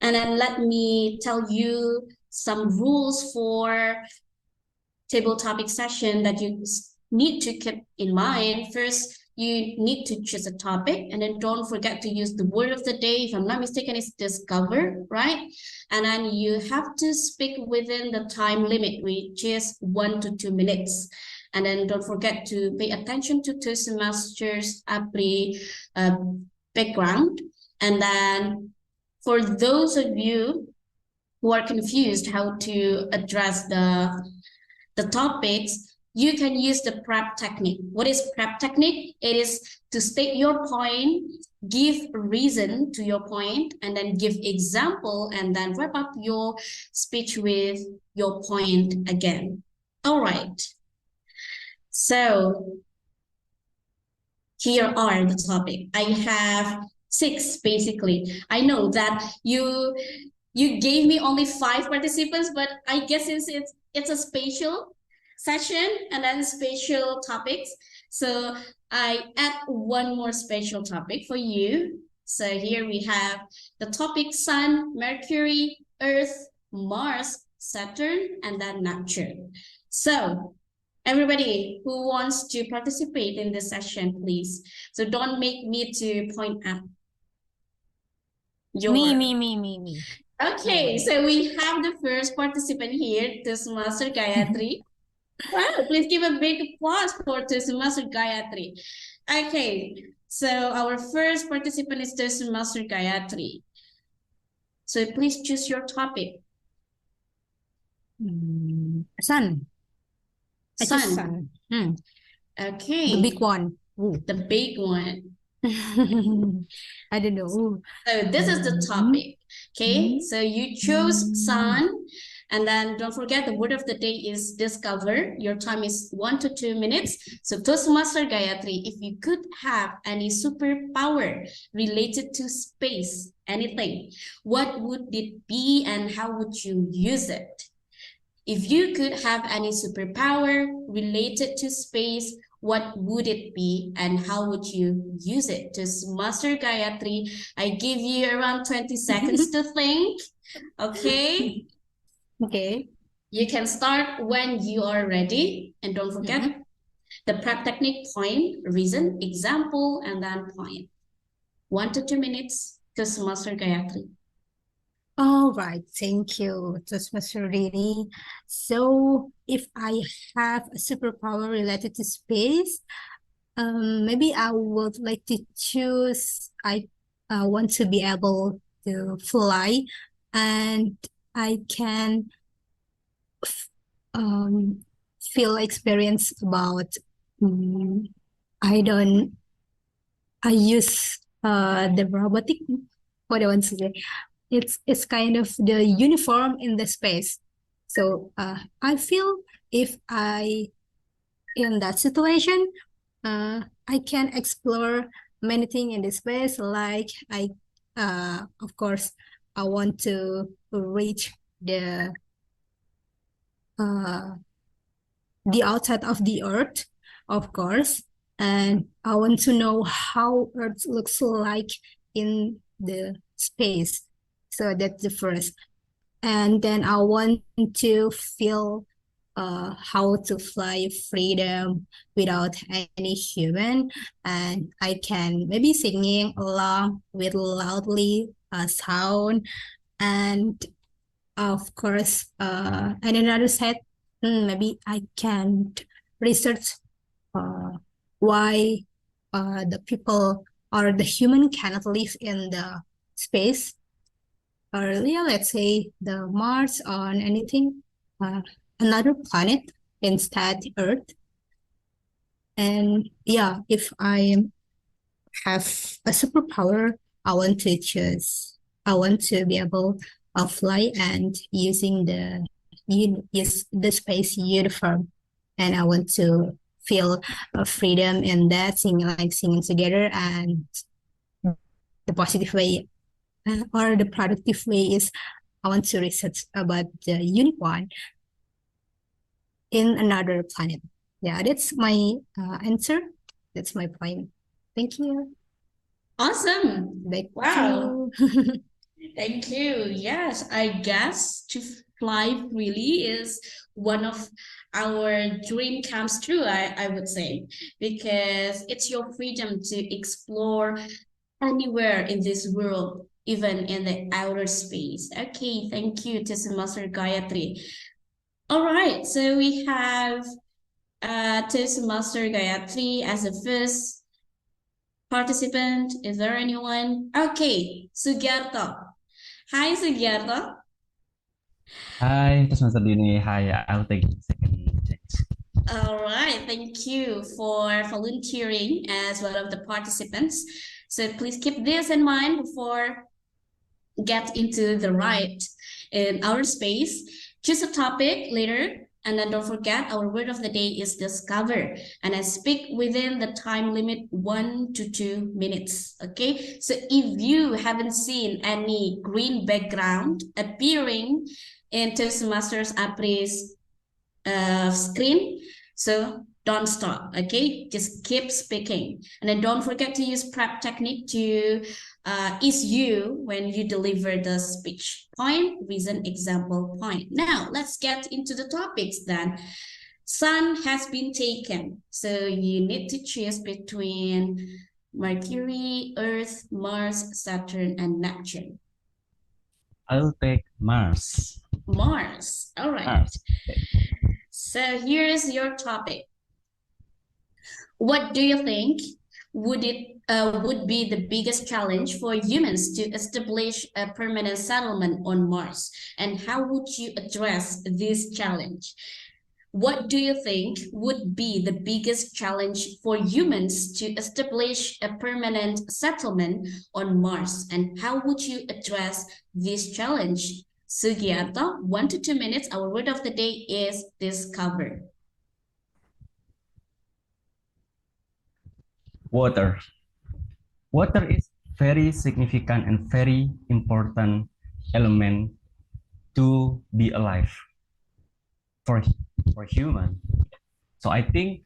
And then let me tell you some rules for table topic session that you need to keep in mind. First, you need to choose a topic, and then don't forget to use the word of the day. If I'm not mistaken, it's discover, right? And then you have to speak within the time limit, which is 1 to 2 minutes. And then don't forget to pay attention to Toastmasters Appli background. And then for those of you who are confused how to address the topics, you can use the prep technique. What is prep technique? It is to state your point, give reason to your point, and then give example, and then wrap up your speech with your point again. All right. So here are the topic. I have 6 basically. I know that you gave me only 5 participants, but I guess it's a spatial session and then spatial topics. So I add one more spatial topic for you. So here we have the topic Sun, Mercury, Earth, Mars, Saturn, and then Neptune. So everybody who wants to participate in this session, please. So don't make me to point out. Me. Okay, so we have the first participant here, Toastmaster Gayatri. Wow, please give a big applause for Toastmaster Gayatri. Okay, so our first participant is Toastmaster Gayatri. So please choose your topic. Sun. I choose Sun. sun. Okay. The big one. The big one. I don't know. So this is the topic. Okay, so you chose sun, and then don't forget the word of the day is discover. Your time is 1 to 2 minutes. So Toastmaster Gayatri, if you could have any superpower related to space, anything, what would it be and how would you use it? If you could have any superpower related to space, what would it be and how would you use it? Toastmaster Gayatri, I give you around 20 seconds to think. Okay? Okay. You can start when you are ready. And don't forget, The prep technique: point, reason, example, and then point. 1 to 2 minutes to Master Gayatri. All right, thank you, Toastmaster Rini. So, if I have a superpower related to space, maybe I would like to choose. I want to be able to fly, and I can feel experience about. I don't. I use the robotic. What I want to say, it's kind of the uniform in the space. So I feel if I in that situation, I can explore many things in the space. Like of course, I want to reach uh, the outside of the Earth, of course, and I want to know how Earth looks like in the space. So that's the first. And then I want to feel how to fly freedom without any human, and I can maybe singing along with loudly sound, and of course and another side, maybe I can research why the people or the human cannot live in the space, or yeah, let's say the Mars or anything, another planet instead Earth. And yeah, if I have a superpower, I want to choose. I want to be able to fly and using use the space uniform, and I want to feel freedom in that, singing together, and the positive way or the productive way is I want to research about the unicorn in another planet. Yeah, that's my answer. That's my point. Thank you. Awesome. Back Wow. to you. Thank you. Yes, I guess to fly really is one of our dream comes true, I would say, because it's your freedom to explore anywhere in this world, even in the outer space. Okay, thank you, Master Gayatri. All right, so we have Master Gayatri as the first participant. Is there anyone? Okay, Sugyarto. Hi, Sugyarto. Hi, Toastmaster Dini. Hi, I'll take the second chance. All right, thank you for volunteering as one of the participants. So please keep this in mind before get into the right in our space. Choose a topic later, and then don't forget our word of the day is discover, and I speak within the time limit 1 to 2 minutes. Okay, so if you haven't seen any green background appearing in Toastmasters Apres screen, so don't stop. Okay, just keep speaking, and then don't forget to use prep technique to ease you when you deliver the speech. Point, reason, example, point. Now let's get into the topics then. Sun has been taken, so you need to choose between Mercury, Earth, Mars, Saturn, and Neptune. I'll take Mars. Mars. All right. Mars. So here's your topic. What do you think would be the biggest challenge for humans to establish a permanent settlement on Mars, and how would you address this challenge? What do you think would be the biggest challenge for humans to establish a permanent settlement on Mars, and how would you address this challenge? Sugiarto, 1 to 2 minutes. Our word of the day is discover. Water. Water is very significant and very important element to be alive for human. So I think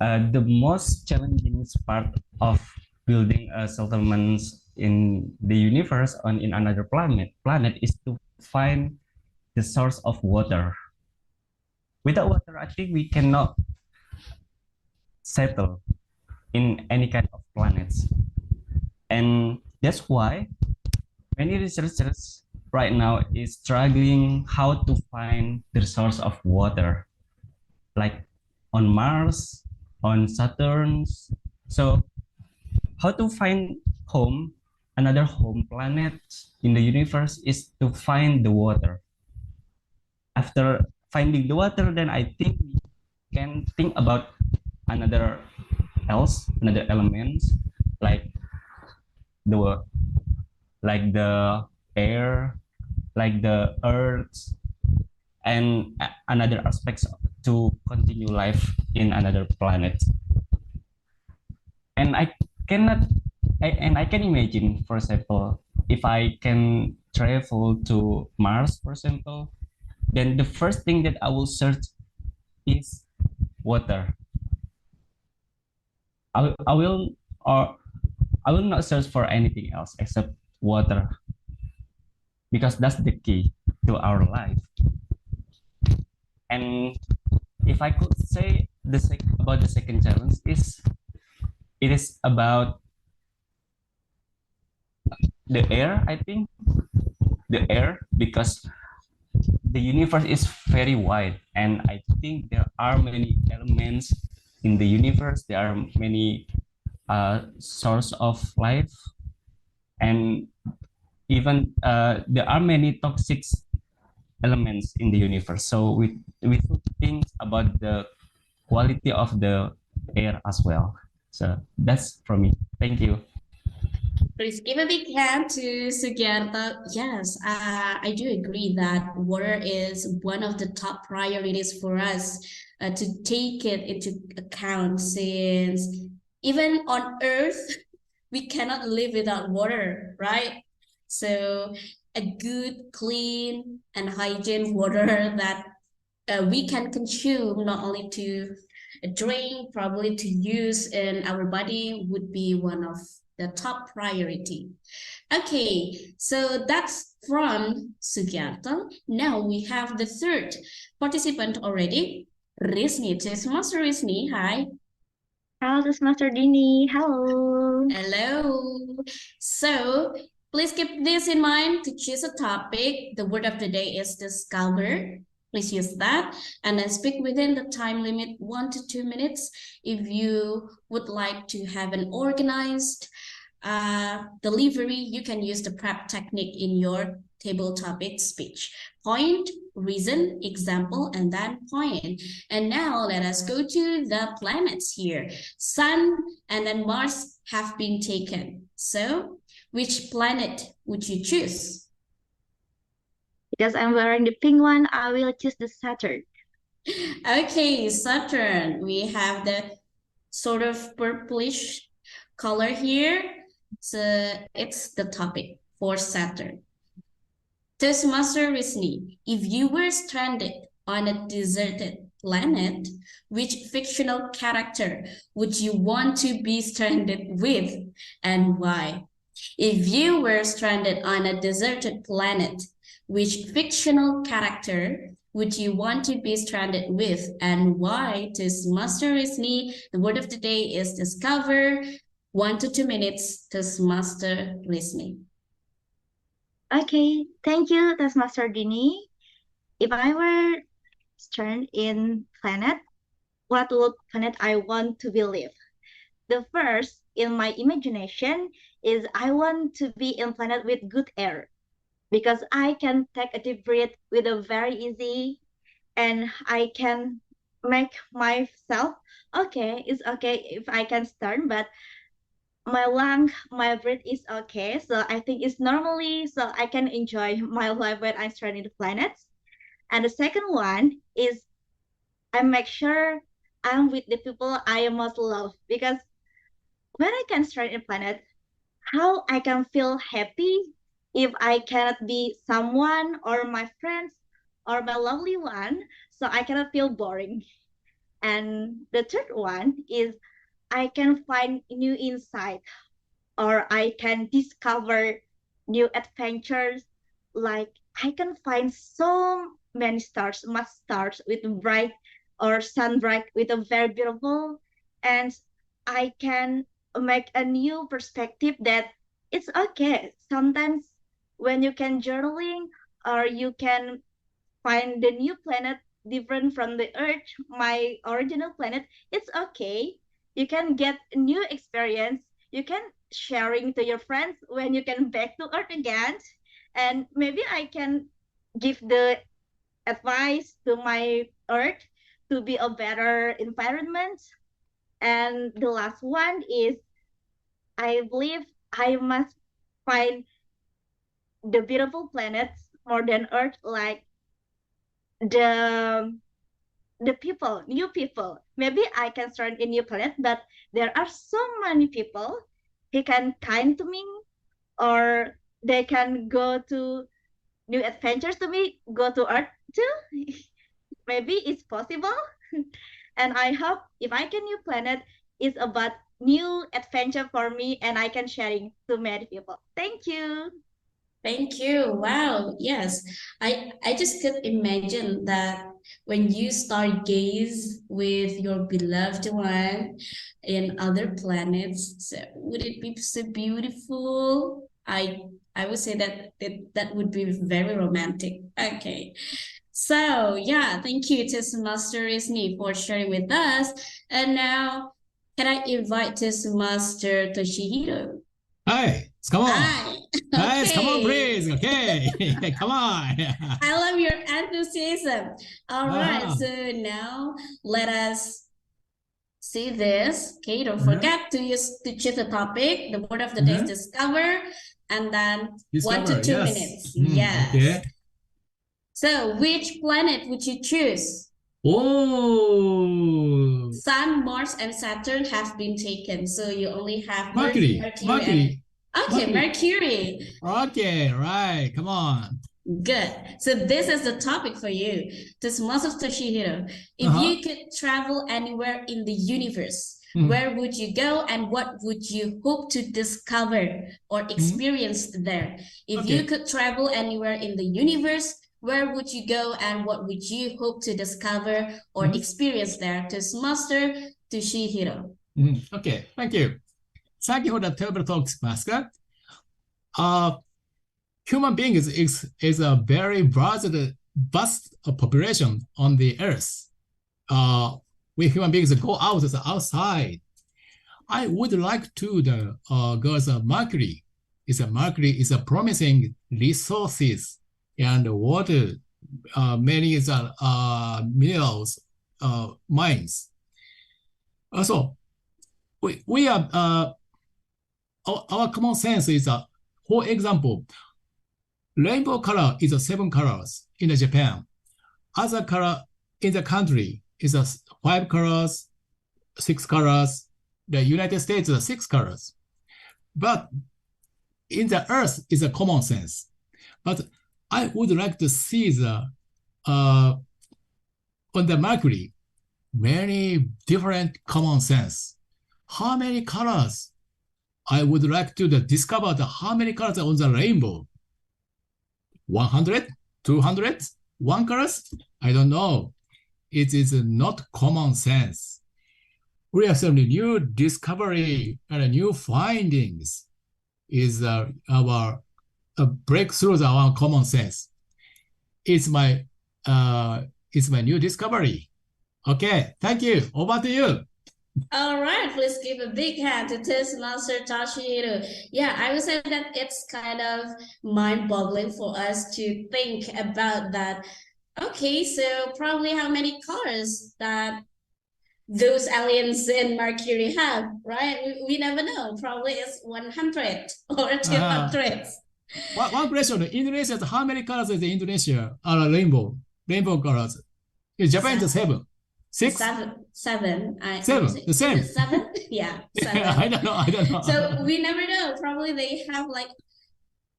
the most challenging part of building a settlement in the universe and in another planet is to find the source of water. Without water, I think we cannot settle in any kind of planets. And that's why many researchers right now is struggling how to find the source of water, like on Mars, on Saturn. So how to find home, another home planet in the universe is to find the water. After finding the water, then I think we can think about another another elements like the the air, like the earth, and another aspects to continue life in another planet. And cannot, I can imagine, for example, if I can travel to Mars, for example, then the first thing that I will search is water. I will or I will not search for anything else except water, because that's the key to our life. And if I could say about the second challenge is, it is about the air, I think, the air, because the universe is very wide, and I think there are many elements in the universe. There are many source of life, and even there are many toxic elements in the universe. So we should think about the quality of the air as well. So that's from me. Thank you. Please give a big hand to Sugiarto. Yes, I do agree that water is one of the top priorities for us to take it into account, since even on Earth, we cannot live without water, right? So a good, clean, and hygiene water that we can consume, not only to drink, probably to use in our body, would be one of the top priority. Okay, so that's from Sugiarto. Now we have the third participant already, Rizni. Toastmaster Rizni, hi. Halo, Toastmaster Dini. Hello. Hello. So please keep this in mind to choose a topic. The word of the day is discover. Please use that and then speak within the time limit 1 to 2 minutes. If you would like to have an organized delivery, you can use the prep technique in your table topic speech. Point, reason, example, and then point. And now let us go to the planets here. Sun and then Mars have been taken. So which planet would you choose? Because I'm wearing the pink one, I will choose the Saturn. Okay, Saturn. We have the sort of purplish color here. So it's the topic for Saturn. Toastmaster Rizni, if you were stranded on a deserted planet, which fictional character would you want to be stranded with and why? If you were stranded on a deserted planet, which fictional character would you want to be stranded with and why? Toastmaster Rizni, the word of the day is discover. 1 to 2 minutes, Toastmaster Rizni. Okay, thank you, Toastmaster Dini. If I were stranded in planet, what would planet I want to be live? The first in my imagination is I want to be in planet with good air, because I can take a deep breath with a very easy, and I can make myself okay. It's okay if I can start, but my breath is okay. So I think it's normally, so I can enjoy my life when I'm stranded in the planets. And the second one is I make sure I'm with the people I most love, because when I can strand in a planet, how I can feel happy if I cannot be someone or my friends or my lovely one, so I cannot feel boring. And the third one is I can find new insight, or I can discover new adventures. Like I can find so many stars, much stars with bright or sun bright with a very beautiful, and I can make a new perspective that it's okay. Sometimes when you can journaling or you can find the new planet different from the Earth, my original planet, it's okay. You can get new experience. You can sharing to your friends when you can back to Earth again. And maybe I can give the advice to my Earth to be a better environment. And the last one is I believe I must find the beautiful planets more than Earth, like the people, new people. Maybe I can start a new planet, but there are so many people who can kind to me, or they can go to new adventures to me, go to Earth too. Maybe it's possible. And I hope if I can new planet, it's about new adventure for me, and I can sharing to many people. Thank you. Thank you. Wow. Yes. I just could imagine that when you stargaze with your beloved one in other planets, so would it be so beautiful? I would say that that would be very romantic. Okay. So yeah, thank you to Master Isni for sharing with us. And now can I invite Master Toshihiro? Hi, come on. Hi. Guys, come on, Okay. please. Okay, come on. I love your enthusiasm. All right, Uh-huh. so now let us see this. Okay, don't Uh-huh. forget to choose the topic. The word of the day is Uh-huh. discover, and then 1 to Discover, 2 yes. minutes. Yes. Okay. So which planet would you choose? Oh, Sun, Mars, and Saturn have been taken, so you only have Mercury. Mercury. Okay, Mercury. Okay, right. Come on. Good. So this is the topic for you. This Master Toshihiro. If you could travel anywhere in the universe, where would you go and what would you hope to discover or experience there? If you could travel anywhere in the universe, where would you go and what would you hope to discover or experience there? To Master Toshihiro. Okay, thank you. Thank you for the table talks, Pascal. Human beings is a very vast population on the earth. We human beings go out to the outside. I would like to go to Mercury. Mercury is a promising resources and water, many minerals, mines. Also, we are our common sense is for example, rainbow color is 7 colors in Japan. Other color in the country is 5 colors, 6 colors. The United States is 6 colors. But in the Earth is a common sense. But I would like to see on the Mercury many different common sense. How many colors? I would like to discover how many colors on the rainbow. 100, 200, 1 colors? I don't know. It is not common sense. We have some new discovery and new findings is our breakthroughs our common sense. It's my new discovery. Okay, thank you. Over to you. All right, please give a big hand to Master Toshihiro. Yeah, I would say that it's kind of mind-boggling for us to think about that. Okay, so probably how many colors that those aliens in Mercury have, right? We never know. Probably it's 100 or 200. One question. Indonesia, how many colors is Indonesia? Rainbow colors. In Japan, it's 7. 6? 7. 7. The same. 7? Yeah, 7. I don't know. So we never know. Probably they have like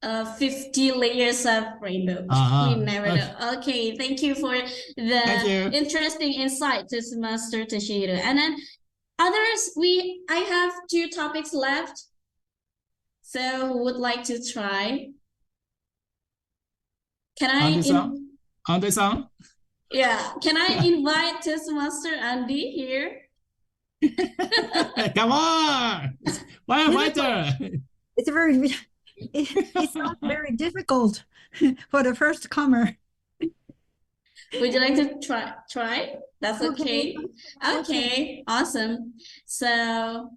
50 layers of rainbow. We never know. Okay, thank you for the interesting insight, to Master Toshihiro. And then others, I have 2 topics left. So who would like to try? Can I Andy-san? Yeah, can I invite Master Andy here? Come on, firefighter. It's not very difficult for the first comer. Would you like to try? That's okay. Okay, awesome. So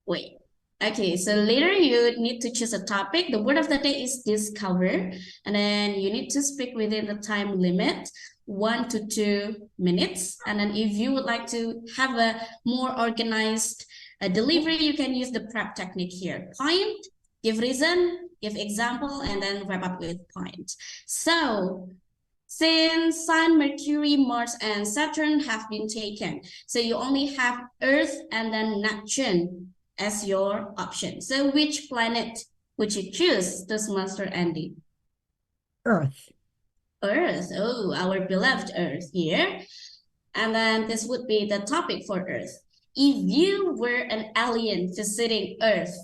wait. Okay, so later you need to choose a topic. The word of the day is discover, and then you need to speak within the time limit, 1 to 2 minutes. And then if you would like to have a more organized delivery, you can use the prep technique here. Point, give reason, give example, and then wrap up with point. So since Sun, Mercury, Mars, and Saturn have been taken, so you only have Earth and then Neptune as your option. So which planet would you choose, Toastmaster Andy? Earth. Earth. Oh, our beloved Earth here. And then this would be the topic for Earth. If you were an alien visiting Earth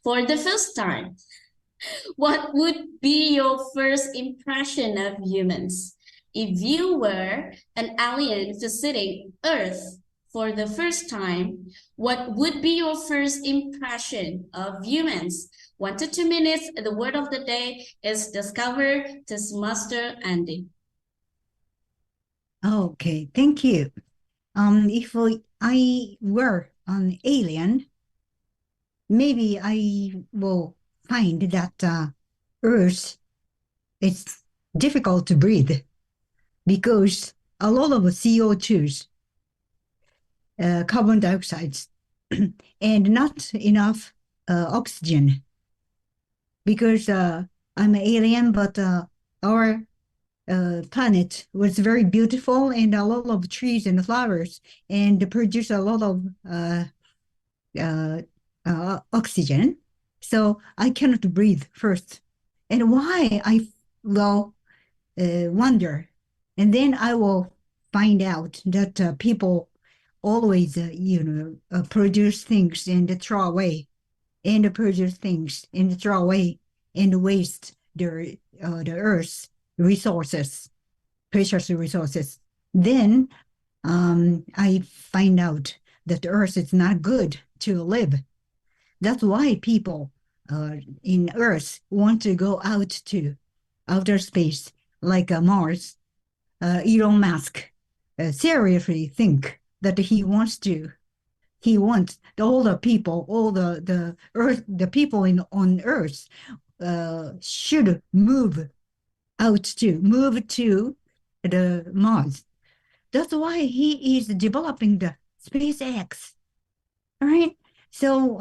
for the first time, what would be your first impression of humans? If you were an alien visiting Earth for the first time, what would be your first impression of humans? 1 to 2 minutes. The word of the day is discover. Toastmaster Andy. Okay, thank you. If I were an alien, maybe I will find that Earth is difficult to breathe because a lot of CO2s, carbon dioxides, and not enough oxygen. Because I'm an alien, but our planet was very beautiful and a lot of trees and flowers and produce a lot of oxygen. So I cannot breathe first. And why I will wonder. And then I will find out that people always, produce things and throw away, and produce things and throw away and waste the Earth's resources, precious resources. Then I find out that the Earth is not good to live. That's why people in Earth want to go out to outer space, like Mars. Elon Musk seriously think that he wants all the people, all the Earth, the people on Earth should move to the Mars. That's why he is developing the SpaceX. All right. So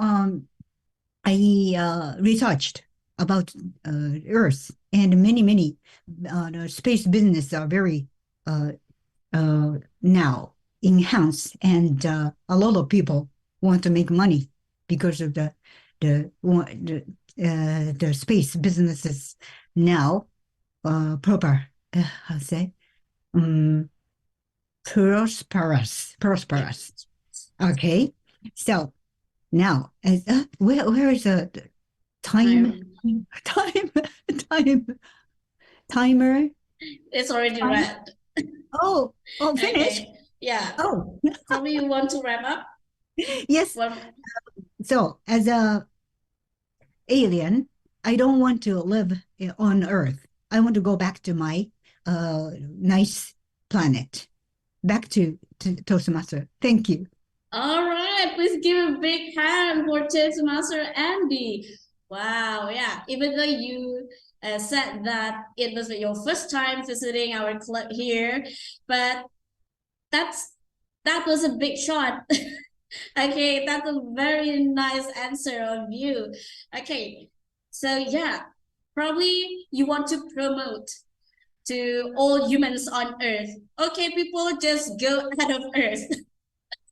I researched about Earth, and many the space business are very now enhanced, and a lot of people want to make money because of the space businesses now proper how to say prosperous. Okay, so now where is the timer? It's already red. Oh, finished. Okay. Yeah. Oh, Probably you want to wrap up? yes. So as a alien, I don't want to live on Earth. I want to go back to my nice planet. Back to Toastmaster. Thank you. All right, please give a big hand for Toastmaster Andy. Wow, yeah. Even though you said that it was your first time visiting our club here, but that was a big shot. Okay, that's a very nice answer of you. Okay, so yeah, probably you want to promote to all humans on Earth. Okay, people, just go out of Earth.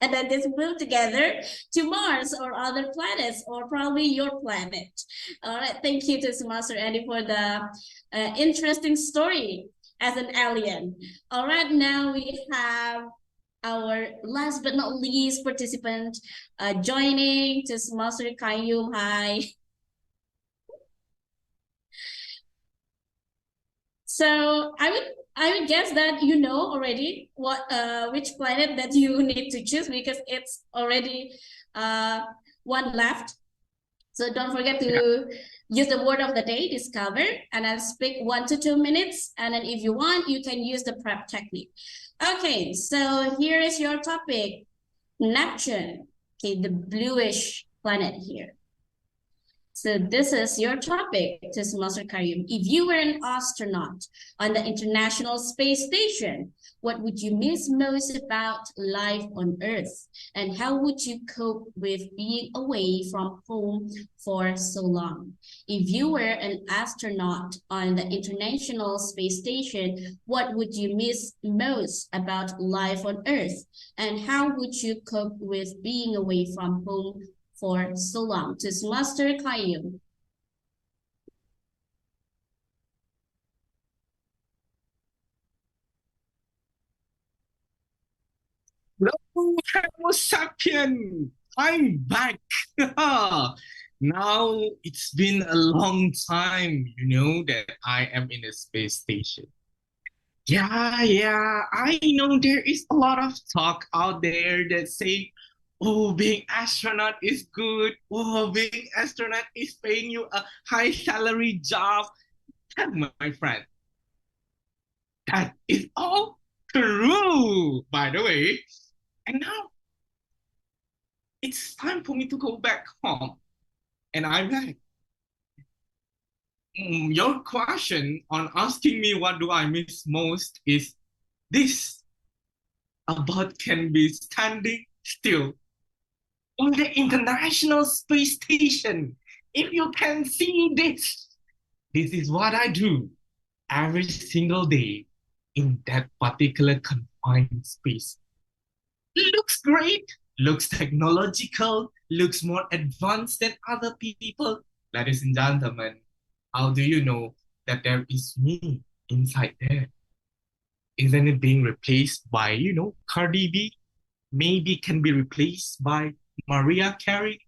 And then just move together to Mars or other planets, or probably your planet. All right, thank you to Master Andy for the interesting story as an alien. All right, now we have our last but not least participant joining, to Master Kayum. Hi. So I would guess that you know already what which planet that you need to choose because it's already one left. So don't forget to use the word of the day, discover, and I'll speak 1 to 2 minutes. And then if you want, you can use the prep technique. Okay, so here is your topic, Neptune. Okay, the bluish planet here. So this is your topic, Master Karim. If you were an astronaut on the International Space Station, what would you miss most about life on Earth? And how would you cope with being away from home for so long? If you were an astronaut on the International Space Station, what would you miss most about life on Earth? And how would you cope with being away from home for so long? To Master Qayyum. Hello, Homo sapien. I'm back. Now it's been a long time, that I am in a space station. Yeah, I know there is a lot of talk out there that say, oh, being astronaut is good. Oh, being astronaut is paying you a high salary job. My friend, that is all true, by the way. And now it's time for me to go back home. And I'm back. Your question on asking me what do I miss most is this about can be standing still on the International Space Station. If you can see this is what I do every single day in that particular confined space. It looks great, looks technological, looks more advanced than other people. Ladies and gentlemen, how do you know that there is me inside there? Isn't it being replaced by, Cardi B? Maybe can be replaced by Mariah Carey?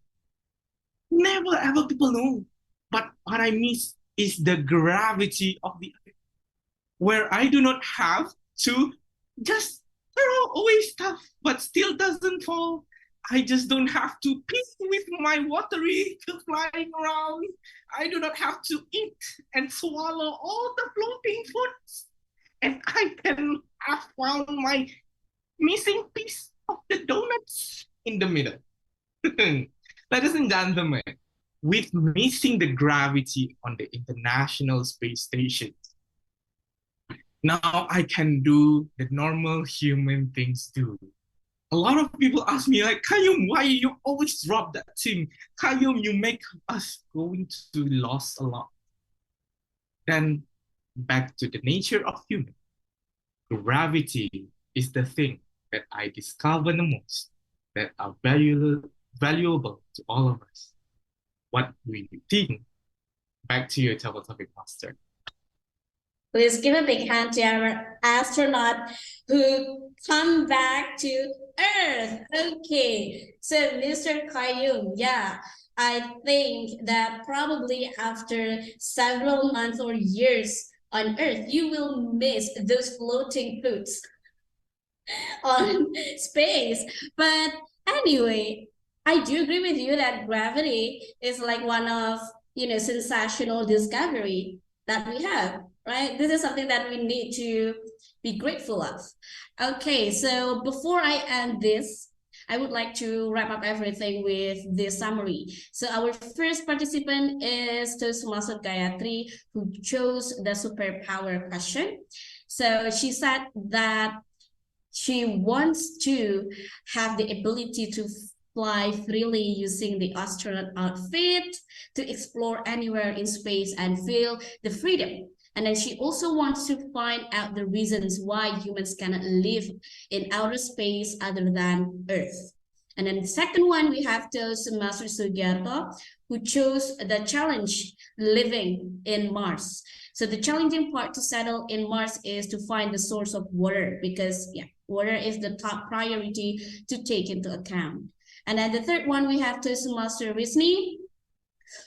Never ever people know. But what I miss is the gravity of the earth, where I do not have to just throw away stuff, but still doesn't fall. I just don't have to pee with my watery flying around. I do not have to eat and swallow all the floating foods. And I can have found my missing piece of the donuts in the middle. Ladies and gentlemen, with missing the gravity on the International Space Station, now I can do the normal human things do. A lot of people ask me like, Qayyum, why you always drop that thing? Qayyum, you make us going to lost a lot. Then back to the nature of human. Gravity is the thing that I discover the most, that are valuable to all of us. What do you think? Back to your topic, Master. Please give a big hand to our astronaut who come back to Earth. Okay, so Mr. Qayyum, yeah, I think that probably after several months or years on Earth, you will miss those floating foods on space. But anyway, I do agree with you that gravity is like one of, sensational discovery that we have, right? This is something that we need to be grateful of. Okay, so before I end this, I would like to wrap up everything with this summary. So our first participant is Toastmaster Gayatri, who chose the superpower question. So she said that she wants to have the ability to fly freely using the astronaut outfit, to explore anywhere in space and feel the freedom. And then she also wants to find out the reasons why humans cannot live in outer space other than Earth. And then the second one, we have Master Sugiarto, who chose the challenge living in Mars. So the challenging part to settle in Mars is to find the source of water because, water is the top priority to take into account. And then the third one, we have Master Risni,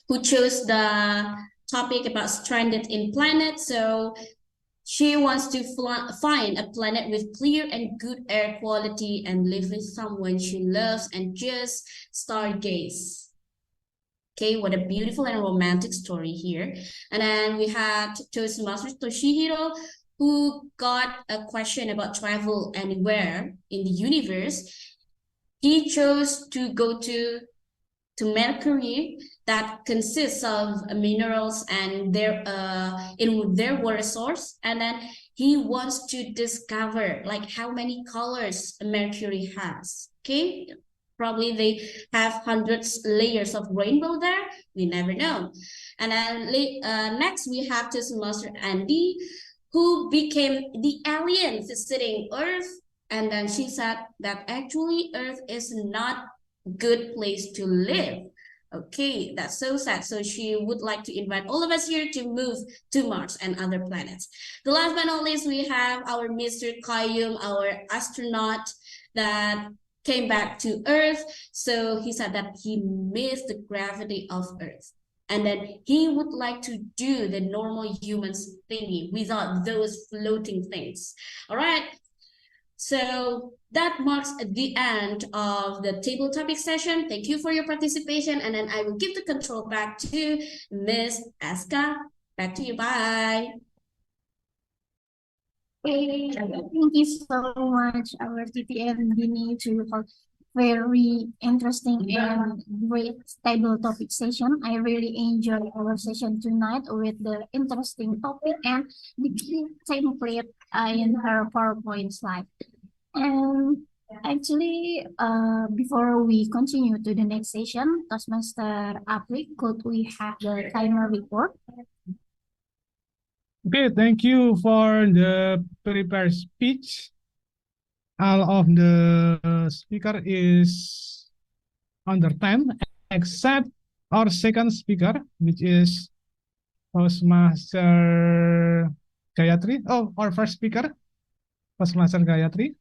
who chose the topic about stranded in planet. So She wants to find a planet with clear and good air quality and live with someone she loves and just stargaze. Okay, what a beautiful and romantic story here. And then we had Toastmaster Toshihiro, who got a question about travel anywhere in the universe. He chose to go to Mercury, that consists of minerals and their in their water source, and then he wants to discover like how many colors Mercury has. Okay, probably they have hundreds layers of rainbow there. We never know. And then next we have Toastmaster Andy, who became the alien visiting Earth. And then she said that actually Earth is not good place to live. Okay, that's so sad. So she would like to invite all of us here to move to Mars and other planets. The last but not least, we have our Mr. Qayyum, our astronaut that came back to Earth. So he said that he missed the gravity of Earth. And then he would like to do the normal humans thingy without those floating things. All right. So that marks the end of the table topic session. Thank you for your participation. And then I will give the control back to Miss Aska. Back to you. Bye. Okay, thank you so much, our TTM Dini, to a very interesting and great table topic session. I really enjoyed our session tonight with the interesting topic and the key template in her PowerPoint slide. And actually, before we continue to the next session, Toastmaster Apri, could we have the timer report? Okay, thank you for the prepared speech. All of the speaker is under time, except our second speaker, which is Toastmaster Gayatri. Oh, our first speaker, Toastmaster Gayatri.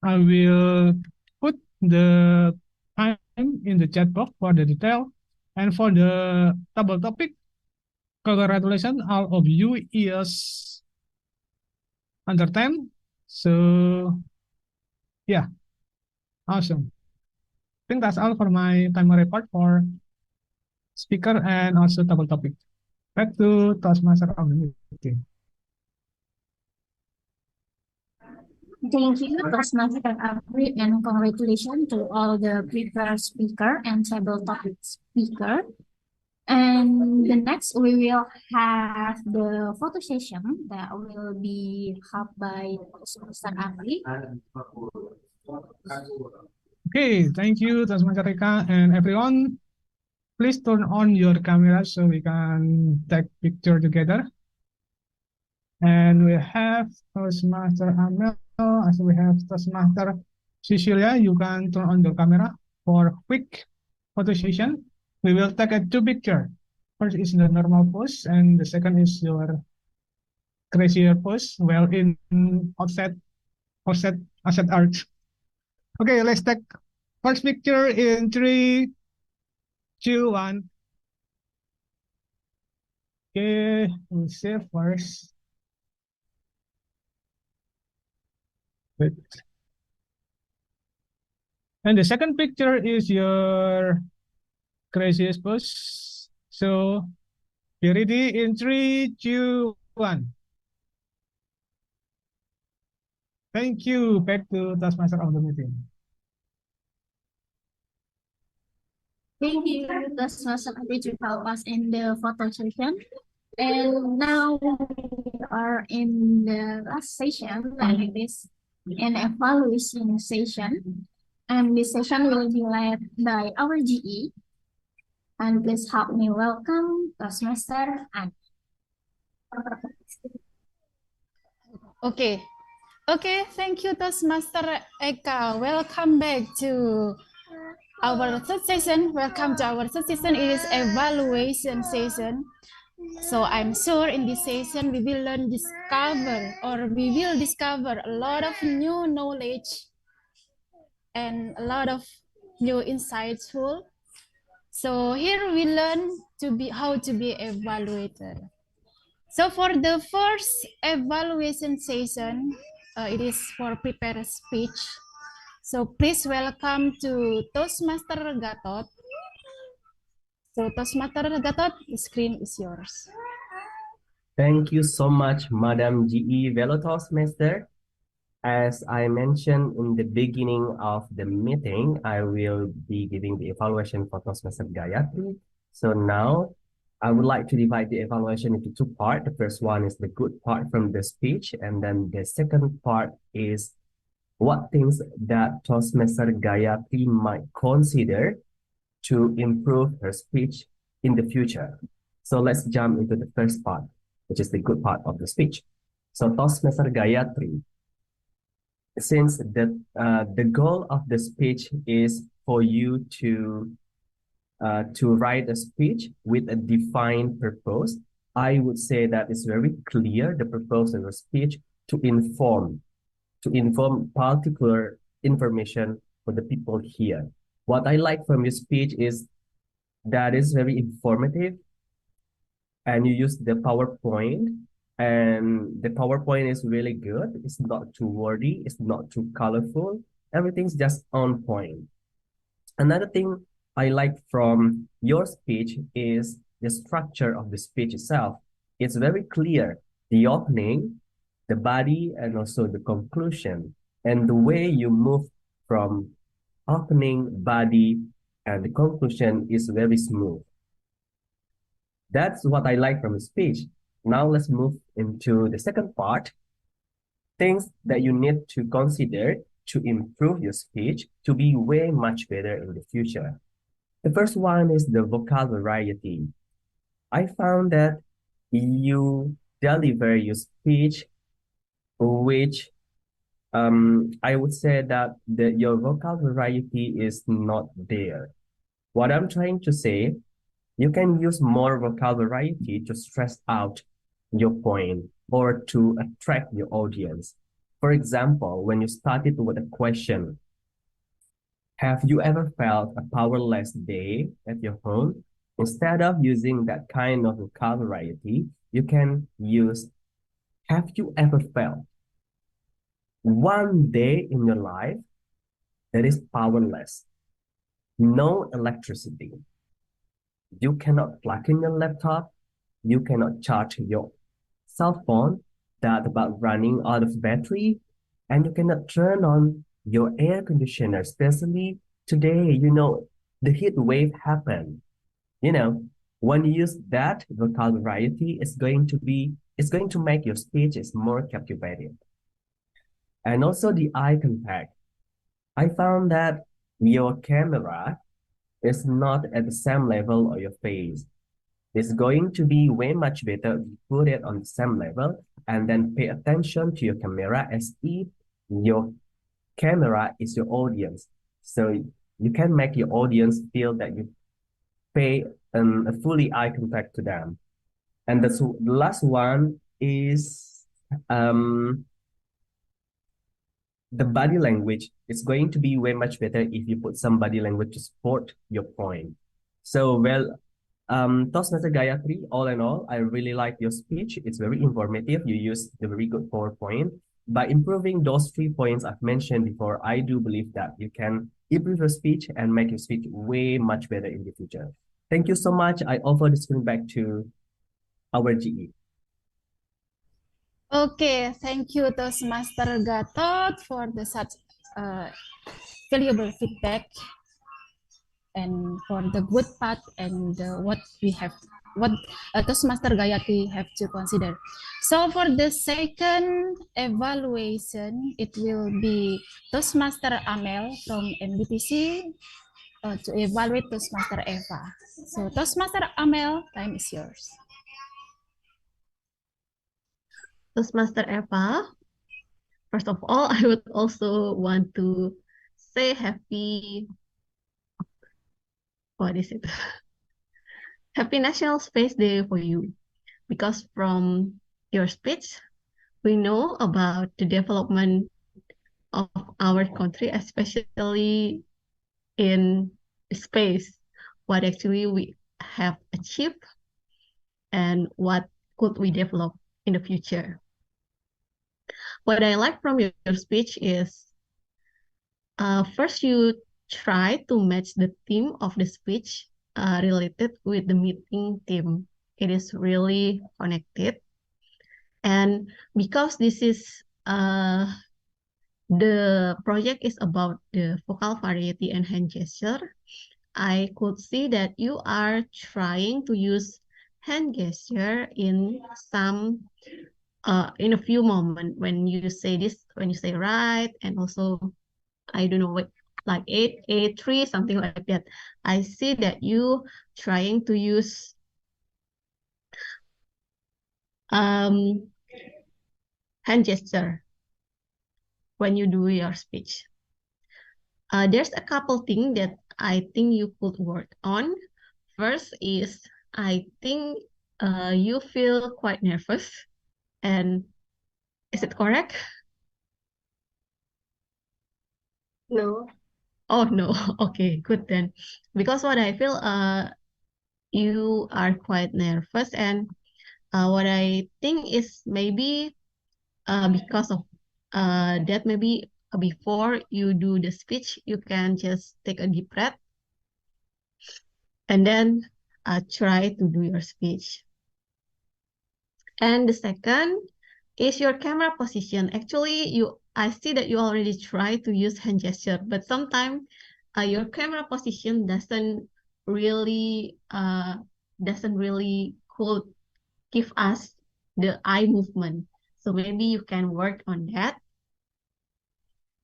I will put the time in the chat box for the detail. And for the double topic, congratulations, all of you is under 10. So, yeah, awesome. I think that's all for my timer report for speaker and also double topic. Back to Toastmaster of the meeting. Thank you, Toastmaster Apri, and congratulations to all the prepared speaker and table topic speaker. And the next we will have the photo session that will be held by Toastmaster Apri. Okay, thank you, Toastmaster Rika and everyone. Please turn on your camera so we can take picture together. And we have Toastmaster Amel, as we have Toastmaster Cecilia. You can turn on your camera for quick photo session. We will take two pictures. First is the normal pose, and the second is your crazier pose, well in offset art. Okay, let's take first picture in 3, 2, 1. Okay, we'll see first. Wait. And the second picture is your craziest pose. So, be ready in 3, 2, 1. Thank you. Back to Toastmaster of the meeting. Thank you, Toastmaster Apri, to help us in the photo session. And now we are in the last session, and it is an evaluation session. And this session will be led by our GE. And please help me welcome Toastmaster Anne. Okay. Okay, thank you, Toastmaster Eka. Welcome back to our third session. Welcome to our third session. It is evaluation session. So I'm sure in this session we will discover a lot of new knowledge and a lot of new insightful. So here we learn how to be evaluator. So for the first evaluation session, it is for prepare a speech. So please welcome to Toastmaster Gatot. So Toastmaster Gatot, the screen is yours. Thank you so much, Madam GE Velo Toastmaster. As I mentioned in the beginning of the meeting, I will be giving the evaluation for Toastmaster Gayatri. So now I would like to divide the evaluation into two parts. The first one is the good part from the speech, and then the second part is what things that Toastmaster Gayatri might consider to improve her speech in the future. So let's jump into the first part, which is the good part of the speech. So Toastmaster Gayatri, since the goal of the speech is for you to write a speech with a defined purpose, I would say that it's very clear the purpose of the speech to inform particular information for the people here. What I like from your speech is that is very informative, and you use the PowerPoint, and the PowerPoint is really good. It's not too wordy, it's not too colorful. Everything's just on point. Another thing I like from your speech is the structure of the speech itself. It's very clear. The opening, the body, and also the conclusion. And the way you move from opening, body, and the conclusion is very smooth. That's what I like from the speech. Now let's move into the second part. Things that you need to consider to improve your speech to be way much better in the future. The first one is the vocal variety. I found that you deliver your speech, which I would say that your vocal variety is not there. What I'm trying to say, you can use more vocal variety to stress out your point or to attract your audience. For example, when you started with a question, have you ever felt a powerless day at your home? Instead of using that kind of vocal variety, you can use, have you ever felt one day in your life that is powerless? No electricity. You cannot plug in your laptop. You cannot charge your cell phone that about running out of battery, and you cannot turn on your air conditioner, especially today, the heat wave happened. When you use that vocal variety, it's going to make your speech is more captivating. And also the eye contact. I found that your camera is not at the same level of your face. It's going to be way much better if you put it on the same level and then pay attention to your camera as if your camera is your audience. So you can make your audience feel that you pay a fully eye contact to them. And the last one is the body language. It's going to be way much better if you put some body language to support your point. So, Toastmaster Gayatri, all in all, I really like your speech. It's very informative. You use the very good PowerPoint. By improving those 3 points I've mentioned before, I do believe that you can improve your speech and make your speech way much better in the future. Thank you so much. I offer the screen back to our GE. Okay, thank you Toastmaster Gatot for the such valuable feedback and for the good part and what Toastmaster Gayatri have to consider. So for the second evaluation, it will be Toastmaster Amel from MBTC to evaluate Toastmaster Eva. So Toastmaster Amel, time is yours. Toastmaster Eva, first of all, I would also want to say what is it? Happy National Space Day for you. Because from your speech, we know about the development of our country, especially in space, what actually we have achieved and what could we develop in the future? What I like from your speech is first you try to match the theme of the speech related with the meeting theme. It is really connected. And because this is the project is about the vocal variety and hand gesture, I could see that you are trying to use hand gesture in some in a few moments when you say this, when you say right, and also I don't know what, like 8, 8, 3, something like that. I see that you trying to use hand gesture when you do your speech. There's a couple things that I think you could work on. First is I think you feel quite nervous, and is it correct? No. Oh no, okay, good then. Because what I feel, you are quite nervous, and what I think is maybe because of that, maybe before you do the speech, you can just take a deep breath and then try to do your speech. And the second is your camera position. Actually, I see that you already try to use hand gesture, but sometimes your camera position doesn't really could give us the eye movement. So maybe you can work on that.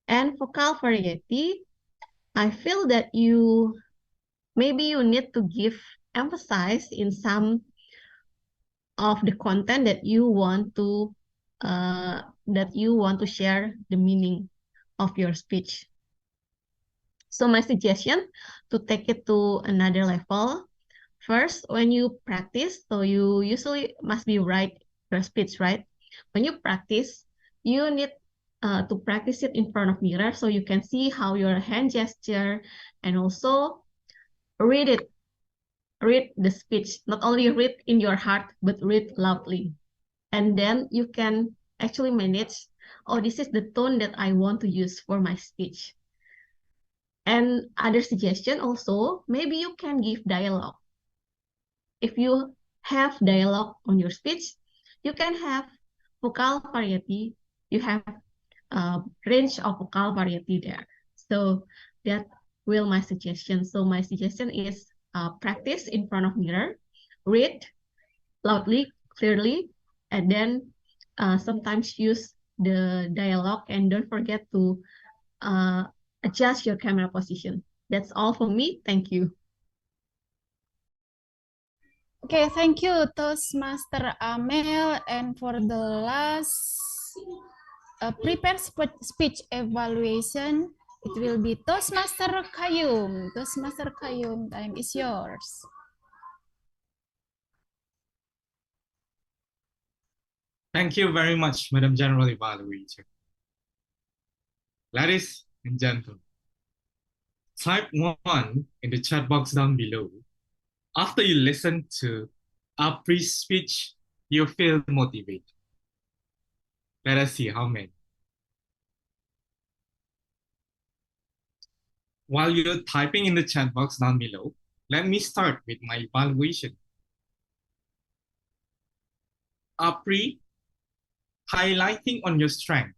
And vocal variety, I feel that maybe you need to give emphasis in some of the content that you want to share the meaning of your speech. So my suggestion to take it to another level. First, when you practice, so you usually must be write your speech, right? When you practice, you need to practice it in front of mirror so you can see how your hand gesture, and also read it. Read the speech, not only read in your heart, but read loudly. And then you can actually manage, oh, this is the tone that I want to use for my speech. And other suggestion also, maybe you can give dialogue. If you have dialogue on your speech, you can have vocal variety. You have a range of vocal variety there. So that will my suggestion. So my suggestion is practice in front of mirror, read loudly, clearly, and then sometimes use the dialogue, and don't forget to adjust your camera position. That's all for me. Thank you. Okay, thank you, Toastmaster Amel. And for the last prepare speech evaluation, it will be Toastmaster Kayum. Toastmaster Kayum, time is yours. Thank you very much, Madam General Evaluator. Ladies and gentlemen, type 1 in the chat box down below. After you listen to our pre-speech, you feel motivated. Let us see how many. While you're typing in the chat box down below, let me start with my evaluation. Apri, highlighting on your strength.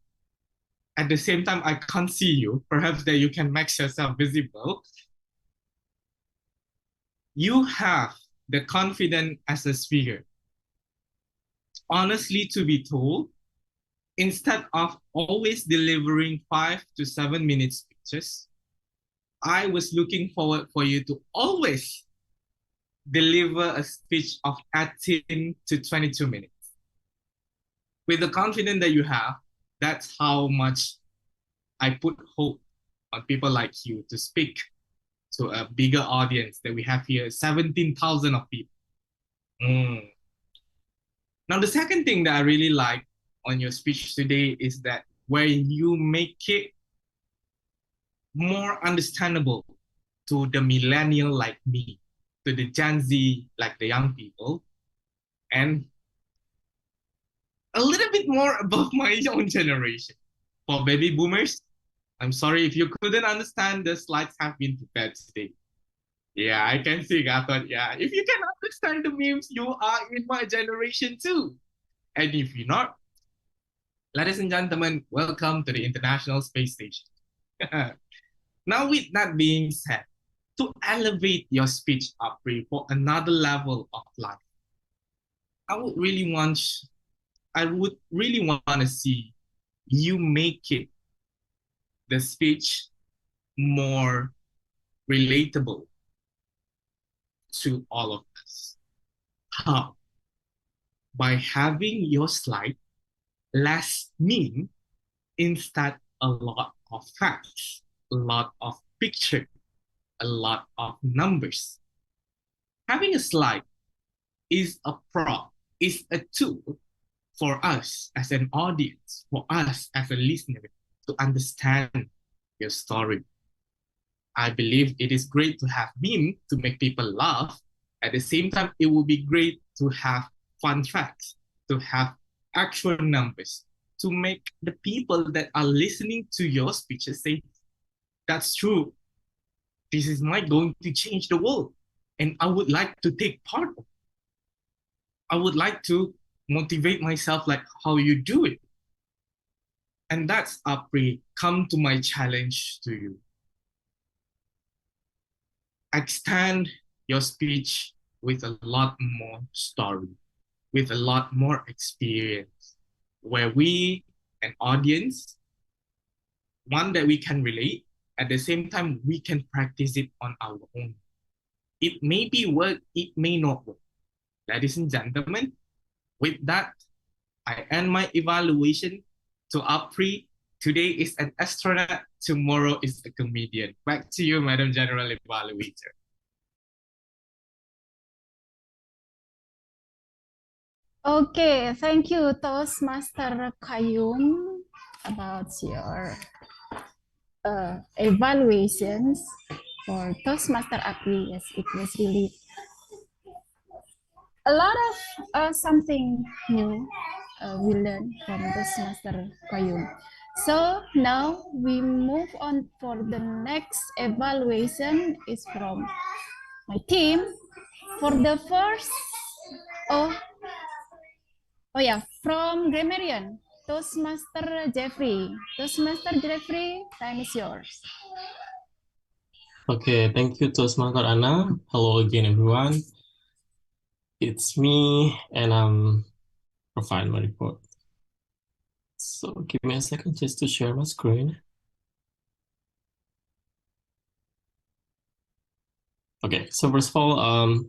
At the same time, I can't see you. Perhaps that you can make yourself visible. You have the confidence as a speaker. Honestly, to be told, instead of always delivering 5 to 7 minute speeches, I was looking forward for you to always deliver a speech of 18 to 22 minutes. With the confidence that you have, that's how much I put hope on people like you to speak to a bigger audience that we have here, 17,000 of people. Now, the second thing that I really like on your speech today is that where you make it more understandable to the millennial like me, to the Gen Z like the young people, and a little bit more about my own generation. For baby boomers, I'm sorry if you couldn't understand, the slides have been prepared today. Yeah, I can see, Gatot. Yeah, if you can understand the memes, you are in my generation too. And if you're not, ladies and gentlemen, welcome to the International Space Station. Now, with that being said, to elevate your speech up for another level of life, I would really want, I would really want to see you make it the speech more relatable to all of us. How? By having your slide less mean, instead a lot of facts, a lot of picture, a lot of numbers. Having a slide is a prop, is a tool for us as an audience, for us as a listener to understand your story. I believe it is great to have meme to make people laugh. At the same time, it would be great to have fun facts, to have actual numbers, to make the people that are listening to your speeches say, that's true. This is not going to change the world. And I would like to take part of it. I would like to motivate myself like how you do it. And that's Apri, come to my challenge to you. Extend your speech with a lot more story, with a lot more experience, where we, an audience, one that we can relate, at the same time, we can practice it on our own. It may be work, it may not work. Ladies and gentlemen, with that, I end my evaluation to Apri. Today is an astronaut, tomorrow is a comedian. Back to you, Madam General Evaluator. Okay, thank you, Toastmaster Kayum, about your evaluations for Toastmaster Apri. Yes, it was really a lot of something new we learned from Toastmaster Kayum. So now we move on for the next evaluation is from my team. For the first, oh yeah, from Grammarian, Toastmaster Jeffrey. Toastmaster Jeffrey, time is yours. Okay, thank you, Toastmaster Anna. Hello again, everyone. It's me, and I'm providing my report. So give me a second just to share my screen. Okay, so first of all,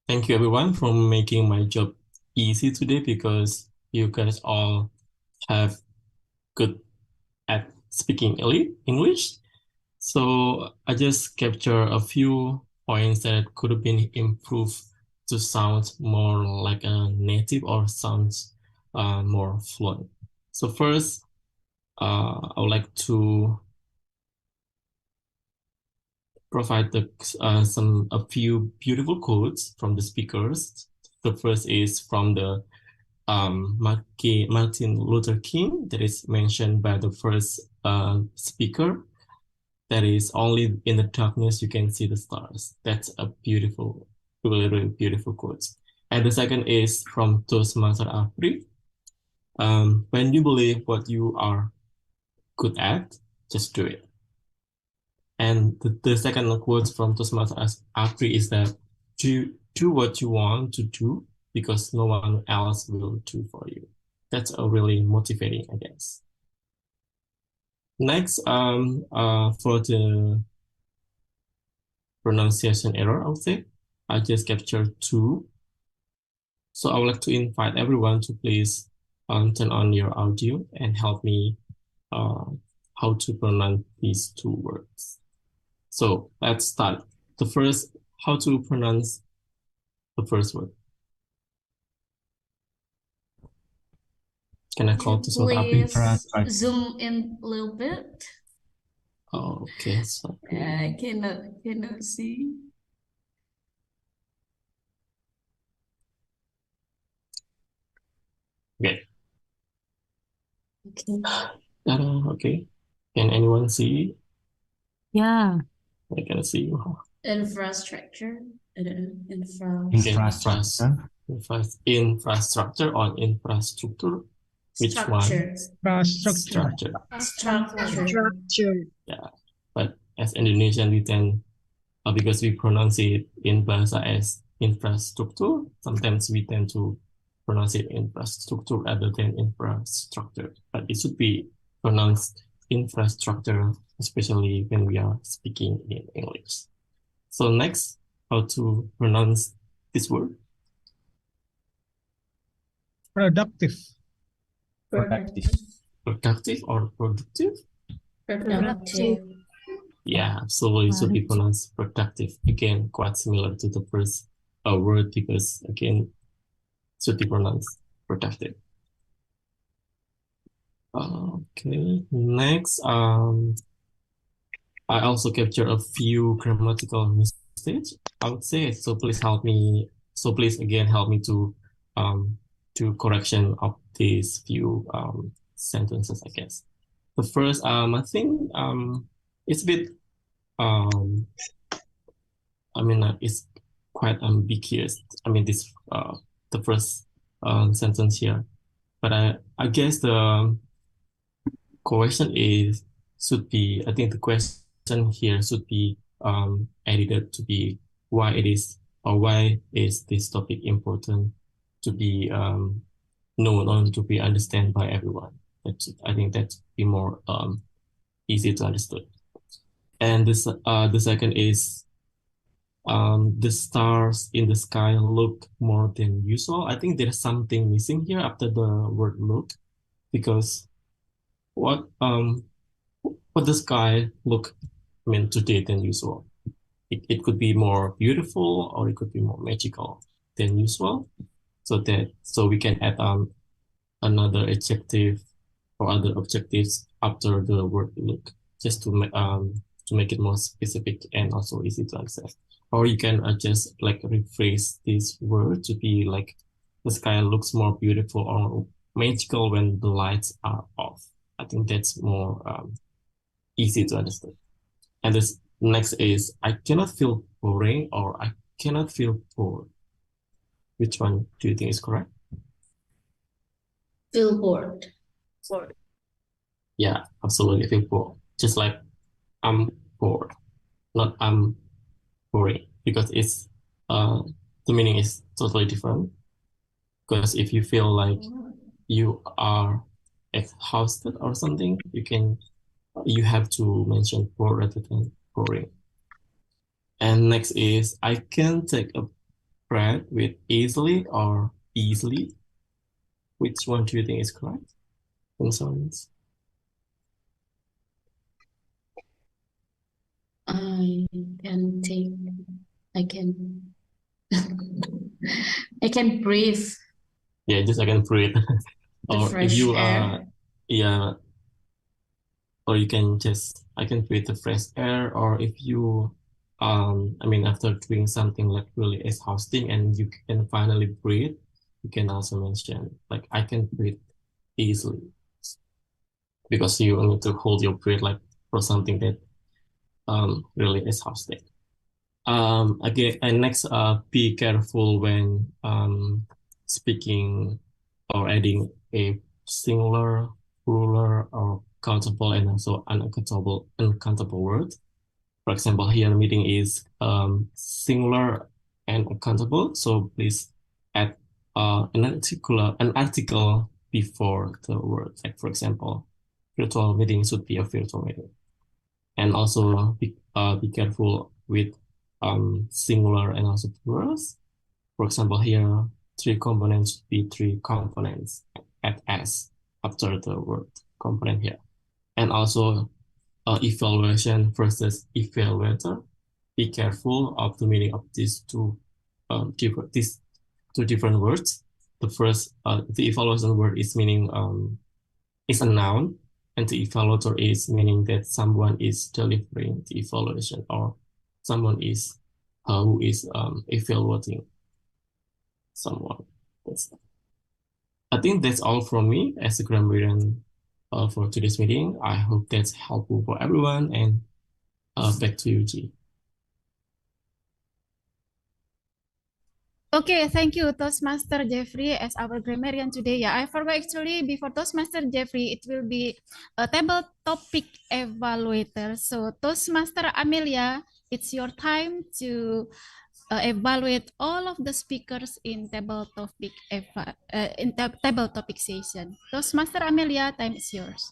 thank you everyone for making my job easy today, because you guys all have good at speaking English. So I just capture a few points that could have been improved to sound more like a native or sounds more fluent. So first, I would like to provide a few beautiful quotes from the speakers. The first is from the Martin Luther King, that is mentioned by the first speaker. That is, only in the darkness you can see the stars. That's a beautiful, really, really beautiful quote. And the second is from Toastmaster Afri. When you believe what you are good at, just do it. And the second quote from Toastmaster Afri is that do what you want to do, because no one else will do for you. That's a really motivating, I guess. Next, for the pronunciation error, I would say, I just captured two. So I would like to invite everyone to please turn on your audio and help me how to pronounce these two words. So let's start. The first, how to pronounce the first word. Can I call to some Please zoom in a little bit. Okay, so I cannot see. okay. Okay. Can anyone see? Yeah. I can see. Infrastructure. I don't know. Infrastructure or infrastructure? Which one? Infrastructure. Structure. Yeah. But as Indonesian, we tend, because we pronounce it in bahasa as infrastructure, sometimes we tend to pronounce it infrastructure rather than infrastructure. But it should be pronounced infrastructure, especially when we are speaking in English. So next, how to pronounce this word? Productive. Productive or productive? Productive. Yeah, absolutely. It should be pronounced productive. Again, quite similar to the first word because again, should be pronounced productive. Okay, next, I also captured a few grammatical mistakes, I would say. So please help me. So please again help me to correction of these few sentences, I guess. The first, I think it's a bit it's quite ambiguous. I mean, this the first sentence here, but I guess the question is should be. I think the question here should be edited to be why it is or why is this topic important to be known or to be understood by everyone. I think that would be more easy to understand. And this the second is the stars in the sky look more than usual. I think there's something missing here after the word look, because what the sky look today than usual. It could be more beautiful or it could be more magical than usual. So we can add another adjective or other objectives after the word look, just to make it more specific and also easy to understand. Or you can just like rephrase this word to be like the sky looks more beautiful or magical when the lights are off. I think that's more easy to understand. And this next is I cannot feel boring or I cannot feel bored. Which one do you think is correct? Feel bored. Yeah, absolutely feel bored. Just like I'm bored, not I'm boring, because it's the meaning is totally different. Because if you feel like you are exhausted or something, you have to mention bored rather than boring. And next is I can take a breath with easily or easily. Which one do you think is correct? Concerns. I can take. I can. I can breathe. Yeah, just I can breathe. The Or if fresh you air. yeah, or you can just I can breathe the fresh air. Or if you after doing something like really exhausting and you can finally breathe, you can also mention like I can breathe easily, because you need to hold your breath like for something that really exhausting. Again, and next, be careful when speaking or adding a singular, plural, or countable and also uncountable words. For example, here the meeting is singular and uncountable, so please add an article before the word. Like for example, virtual meeting should be a virtual meeting. And also be careful with singular and also plurals. For example, here three components should be three components at s after the word component here. And also evaluation versus evaluator. Be careful of the meaning of these two different words. The first, the evaluation word is meaning is a noun, and the evaluator is meaning that someone is delivering the evaluation or someone is who is evaluating someone. I think that's all from me as a grammarian for today's meeting. I hope that's helpful for everyone. And back to you, G. Okay, thank you, Toastmaster Jeffrey, as our grammarian today. Yeah, I forgot actually before Toastmaster Jeffrey, it will be a table topic evaluator. So Toastmaster Amelia, it's your time to evaluate all of the speakers in table topic table topic session. Toastmaster Amelia, time is yours.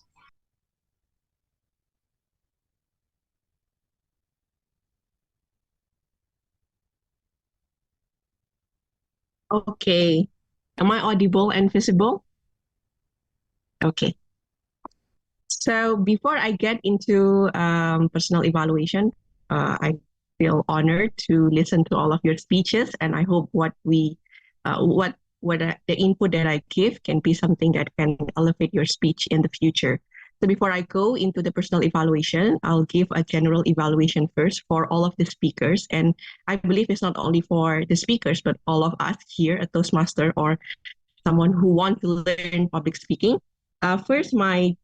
Okay. Am I audible and visible? Okay. So before I get into personal evaluation, I feel honored to listen to all of your speeches, and I hope what the input that I give can be something that can elevate your speech in the future. So before I go into the personal evaluation, I'll give a general evaluation first for all of the speakers. And I believe it's not only for the speakers, but all of us here at Toastmaster or someone who want to learn public speaking. First, my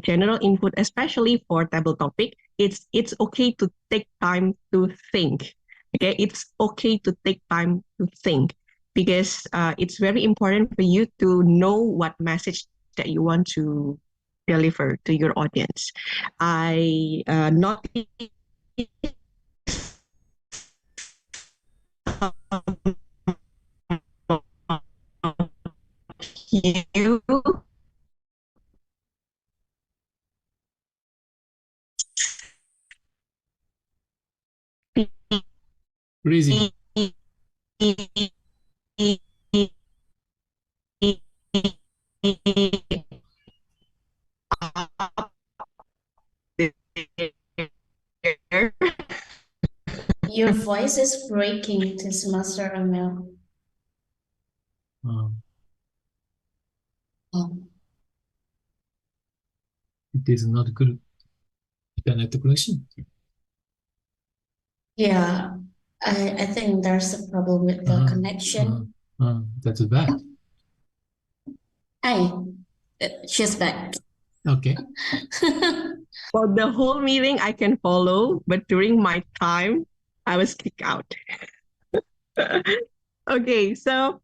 general input, especially for table topic, it's okay to take time to think. Okay, it's okay to take time to think because it's very important for you to know what message that you want to deliver to your audience. I noticed you Breezy. Your voice is breaking, Toastmaster Amel. It is not good internet connection. Yeah, I think there's a problem with the connection. That's bad. Hey, she's back. Okay. For the whole meeting, I can follow, but during my time, I was kicked out. Okay, so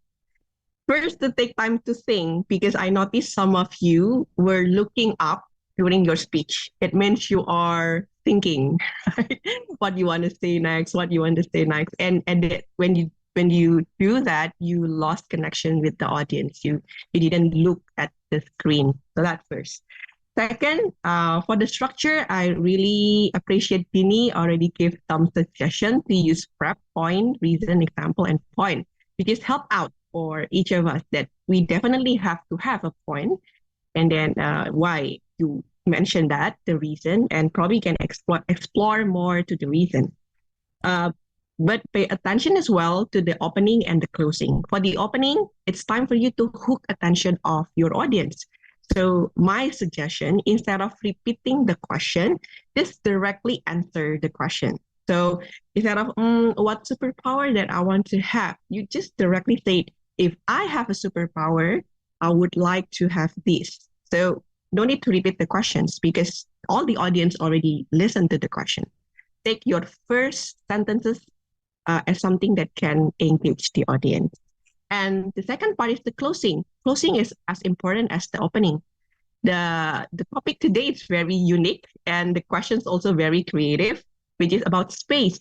first to take time to think, because I noticed some of you were looking up during your speech. It means you are thinking, right? What you want to say next, what you want to say next. And when you do that, you lost connection with the audience. You didn't look at the screen. So that first. Second, for the structure, I really appreciate Bini already gave some suggestion to use prep, point, reason, example, and point, which is help out for each of us that we definitely have to have a point, and then why you mentioned that, the reason, and probably can explore more to the reason. But pay attention as well to the opening and the closing. For the opening, it's time for you to hook attention of your audience. So my suggestion, instead of repeating the question, just directly answer the question. So instead of what superpower that I want to have, you just directly say, if I have a superpower, I would like to have this. So no need to repeat the questions because all the audience already listened to the question. Take your first sentences as something that can engage the audience. And the second part is the closing. Closing is as important as the opening. The topic today is very unique and the questions also very creative, which is about space.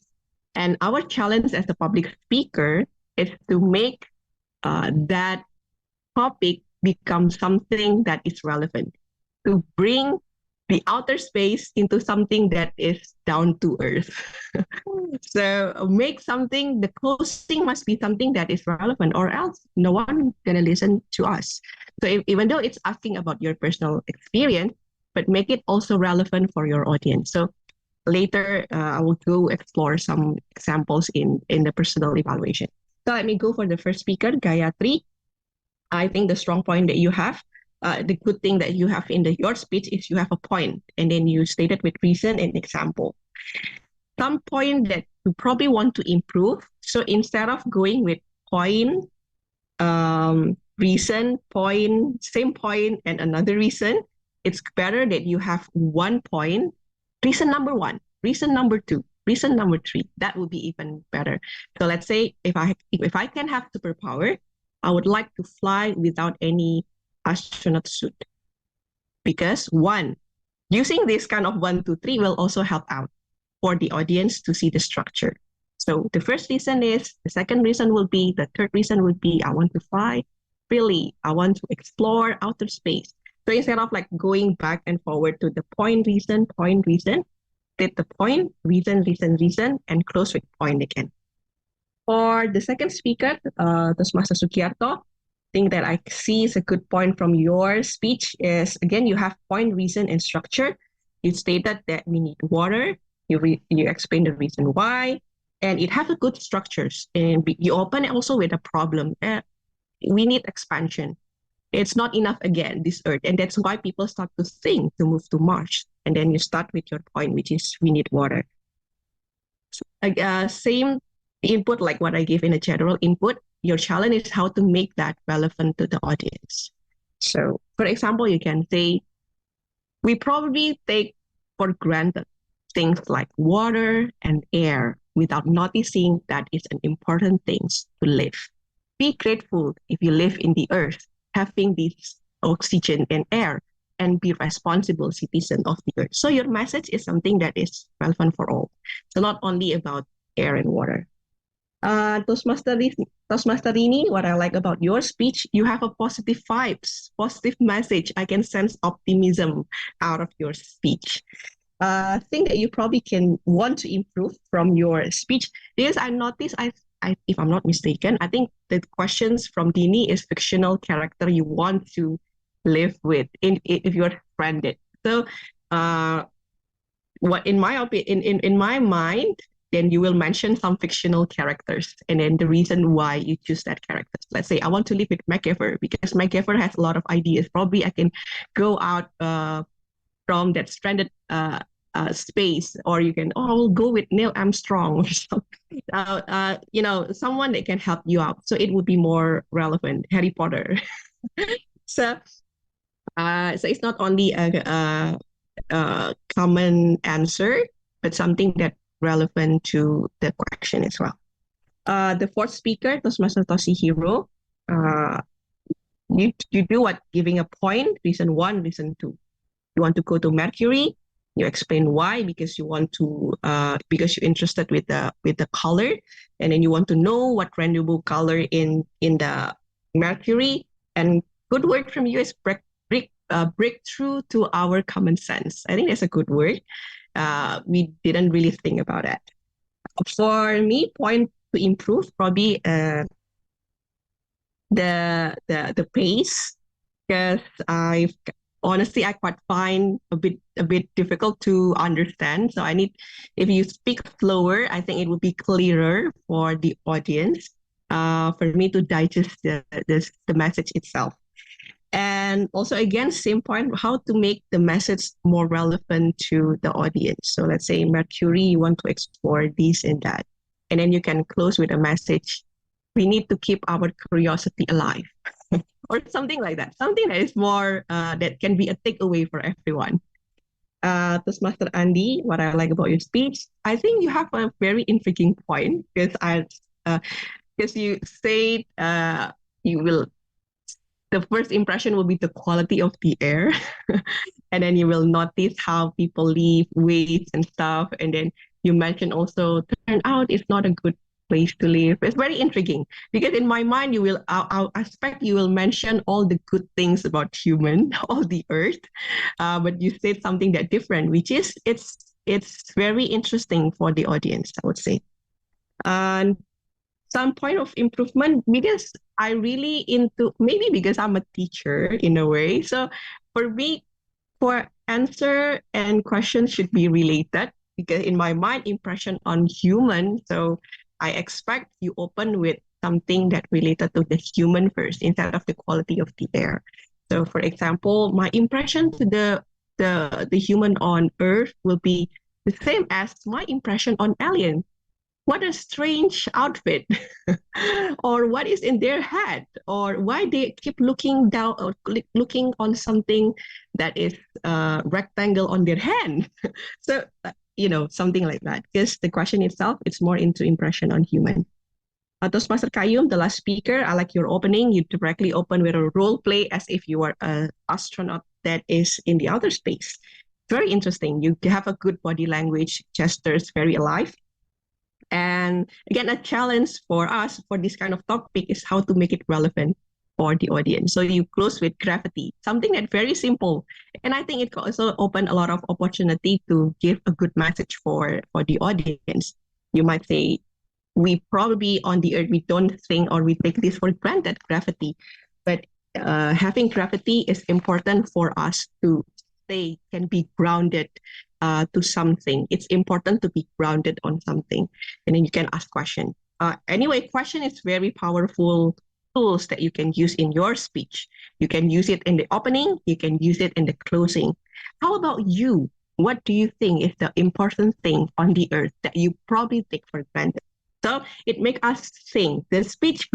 And our challenge as a public speaker is to make that topic become something that is relevant, to bring the outer space into something that is down to earth. So make something, the closing must be something that is relevant, or else no one gonna listen to us. So even though it's asking about your personal experience, but make it also relevant for your audience. So later I will go explore some examples in the personal evaluation. So let me go for the first speaker, Gayatri. I think the strong point that you have, the good thing that you have in your speech is you have a point, and then you state it with reason and example. Some point that you probably want to improve. So instead of going with point, reason, point, same point, and another reason, it's better that you have 1 point, reason number 1, reason number 2, reason number 3. That would be even better. So let's say if I can have superpower, I would like to fly without any astronaut suit. Because 1, using this kind of 1, 2, 3 will also help out for the audience to see the structure. So the first reason is, the second reason will be, the third reason would be, I want to fly freely. I want to explore outer space. So instead of like going back and forward to the point, reason, take the point, reason, and close with point again. For the second speaker, Toastmaster Sukiarto, thing that I see is a good point from your speech is, again, you have point, reason, and structure. You stated that we need water. You explain the reason why, and it has a good structures. And you open it also with a problem. We need expansion. It's not enough again, this Earth, and that's why people start to think to move to Mars. And then you start with your point, which is we need water. So, same input like what I gave in a general input. Your challenge is how to make that relevant to the audience. So, for example, you can say, we probably take for granted things like water and air without noticing that it's an important things to live. Be grateful if you live in the earth, having this oxygen and air, and be responsible citizen of the earth. So your message is something that is relevant for all. So not only about air and water. Toastmasterini, what I like about your speech, you have a positive vibes, positive message. I can sense optimism out of your speech. Thing that you probably can want to improve from your speech is I noticed, if I'm not mistaken, I think the questions from Dini is fictional character you want to live with if you're friended. So, what in my opinion, in my mind, then you will mention some fictional characters and then the reason why you choose that character. Let's say I want to live with MacGyver because MacGyver has a lot of ideas. Probably I can go out from that stranded space, or you can, I'll go with Neil Armstrong or something. Someone that can help you out. So it would be more relevant. Harry Potter. So it's not only a common answer, but something that relevant to the question as well. The fourth speaker, Toastmaster Toshihiro, you do what? Giving a point, reason 1, reason 2. You want to go to Mercury, you explain why, because you want to, because you're interested with the color, and then you want to know what rainbow color in the Mercury. And good word from you is breakthrough to our common sense. I think that's a good word. We didn't really think about that. For me, point to improve probably the pace, because I quite find a bit difficult to understand. So I need, if you speak slower, I think it would be clearer for the audience, for me to digest the message itself. And also, again, same point, how to make the message more relevant to the audience. So let's say Mercury, you want to explore this and that. And then you can close with a message, we need to keep our curiosity alive. Or something like that. Something that is more, that can be a takeaway for everyone. Toastmaster Andy, what I like about your speech, I think you have a very intriguing point, because you say the first impression will be the quality of the air. And then you will notice how people live, weights and stuff. And then you mentioned also, turn out it's not a good place to live. It's very intriguing because in my mind, I'll expect you will mention all the good things about human, all the earth. But you said something that different, which is, it's very interesting for the audience, I would say. And some point of improvement, because I really maybe because I'm a teacher in a way. So for me, for answer and question should be related, because in my mind, impression on human. So I expect you open with something that related to the human first instead of the quality of the air. So for example, my impression to the human on Earth will be the same as my impression on alien. what a strange outfit, or what is in their head, or why they keep looking down or looking on something that is a rectangle on their hand. So, something like that. Because the question itself, it's more into impression on human. Toastmaster Kayum, the last speaker, I like your opening. You directly open with a role play as if you are an astronaut that is in the outer space. Very interesting. You have a good body language, gestures, very alive. And again, a challenge for us for this kind of topic is how to make it relevant for the audience. So you close with gravity, something that's very simple. And I think it can also open a lot of opportunity to give a good message for the audience. You might say, we probably on the earth, we don't think or we take this for granted, gravity. But having gravity is important for us to stay, can be grounded to something. It's important to be grounded on something. And then you can ask question. Anyway, question is very powerful tools that you can use in your speech. You can use it in the opening, you can use it in the closing. How about you? What do you think is the important thing on the earth that you probably take for granted? So it makes us think the speech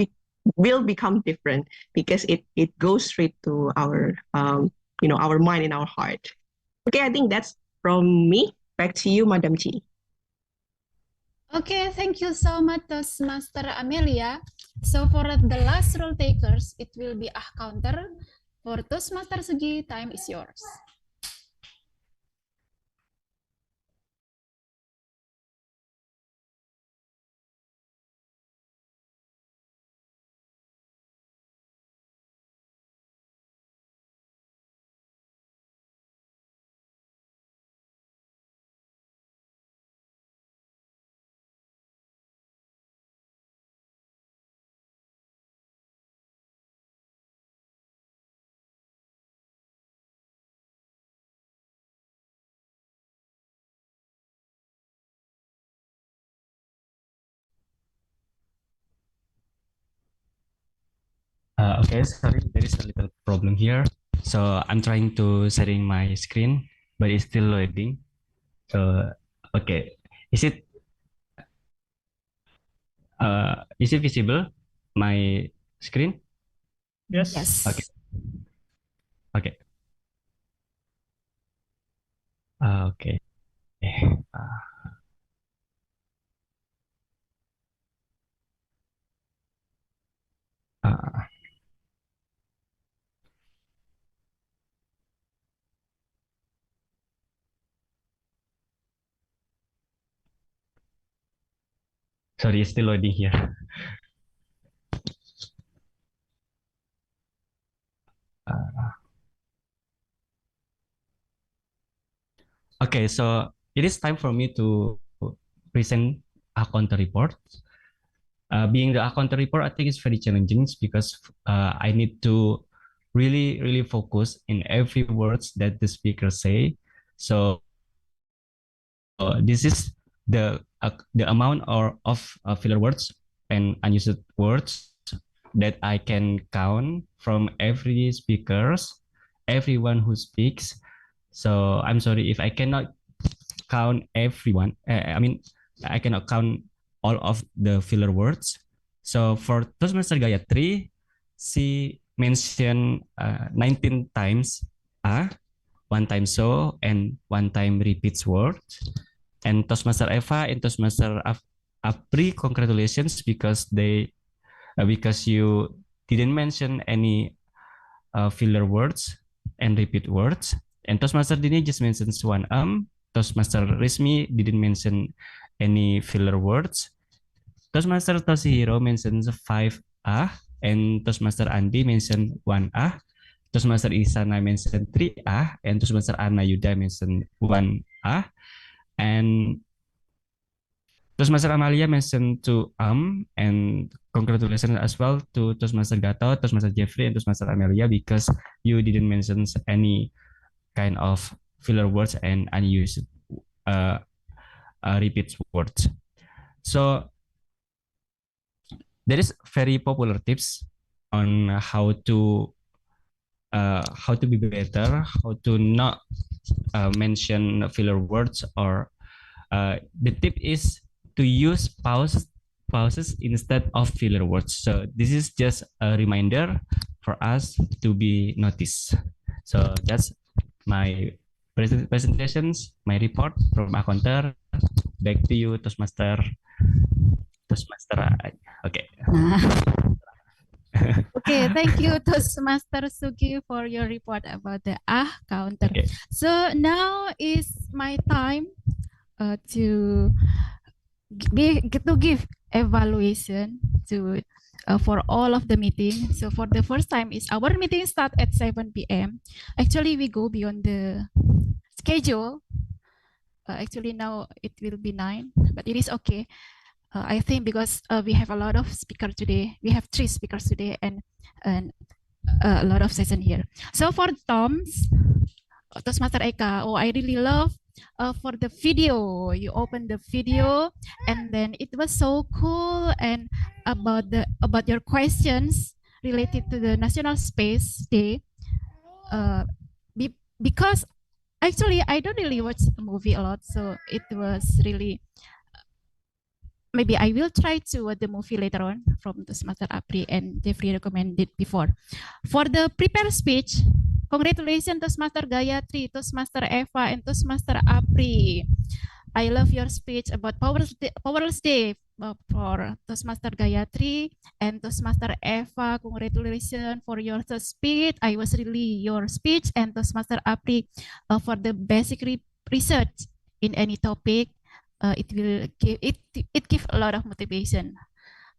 will become different because it goes straight to our our mind and our heart. Okay, I think that's from me. Back to you, Madam Chi. Okay, thank you so much, Toastmaster Amelia. So for the last role takers, it will be a counter. For Toastmaster Sugi, time is yours. Okay, sorry, there is a little problem here. So I'm trying to sharing my screen, but it's still loading. So okay, is it visible? My screen? Yes. Okay. Okay. Okay. Uh, uh, Sorry, it's still loading here. Okay, so it is time for me to present a counter report. Being the counter report, I think it's very challenging because I need to really focus in every words that the speaker say. So this is the amount of filler words and unused words that I can count from every speakers, everyone who speaks. So I'm sorry if I cannot count everyone. I cannot count all of the filler words. So for Toastmaster Gayatri, she mentioned 19 times one time so, and one time repeats word. And Toastmaster Eva and Toastmaster Apri, congratulations because because you didn't mention any filler words and repeat words. And Toastmaster Dini just mentions one Toastmaster Rismi didn't mention any filler words. Toastmaster Toshihiro mentions 5 and Toastmaster Andi mentioned 1 Toastmaster Isana mentioned 3 and Toastmaster Anna Yuda mentioned 1 and Toastmaster Amalia mentioned to and congratulations as well to Toastmaster Gato, Toastmaster Jeffrey, and Toastmaster Amelia because you didn't mention any kind of filler words and unused repeat words. So there is very popular tips on how to be better, how to not mention filler words, or the tip is to use pauses instead of filler words. So this is just a reminder for us to be noticed. So that's my presentations, my report from Akonter. Back to you, Toastmaster. Okay. Okay, thank you, Toastmaster Sugi, for your report about the counter. Okay. So now is my time to give evaluation to for all of the meeting. So for the first time is our meeting start at 7 p.m. Actually, we go beyond the schedule. Actually, now it will be 9, but it is okay. I think because we have a lot of speakers today. We have 3 speakers today and a lot of session here. So for Tom's, Toastmaster Eka, oh, I really love for the video. You open the video and then it was so cool and about your questions related to the National Space Day. Because actually I don't really watch the movie a lot, so it was really maybe I will try to watch the movie later on from Toastmaster Apri and Jeffrey recommended before. For the prepared speech, congratulations Toastmaster Gayatri, Toastmaster Eva, and Toastmaster Apri. I love your speech about Powerless Day for Toastmaster Gayatri and Toastmaster Eva. Congratulations for your speech. I was really your speech and Toastmaster Apri for the basic research in any topic. It will give give a lot of motivation.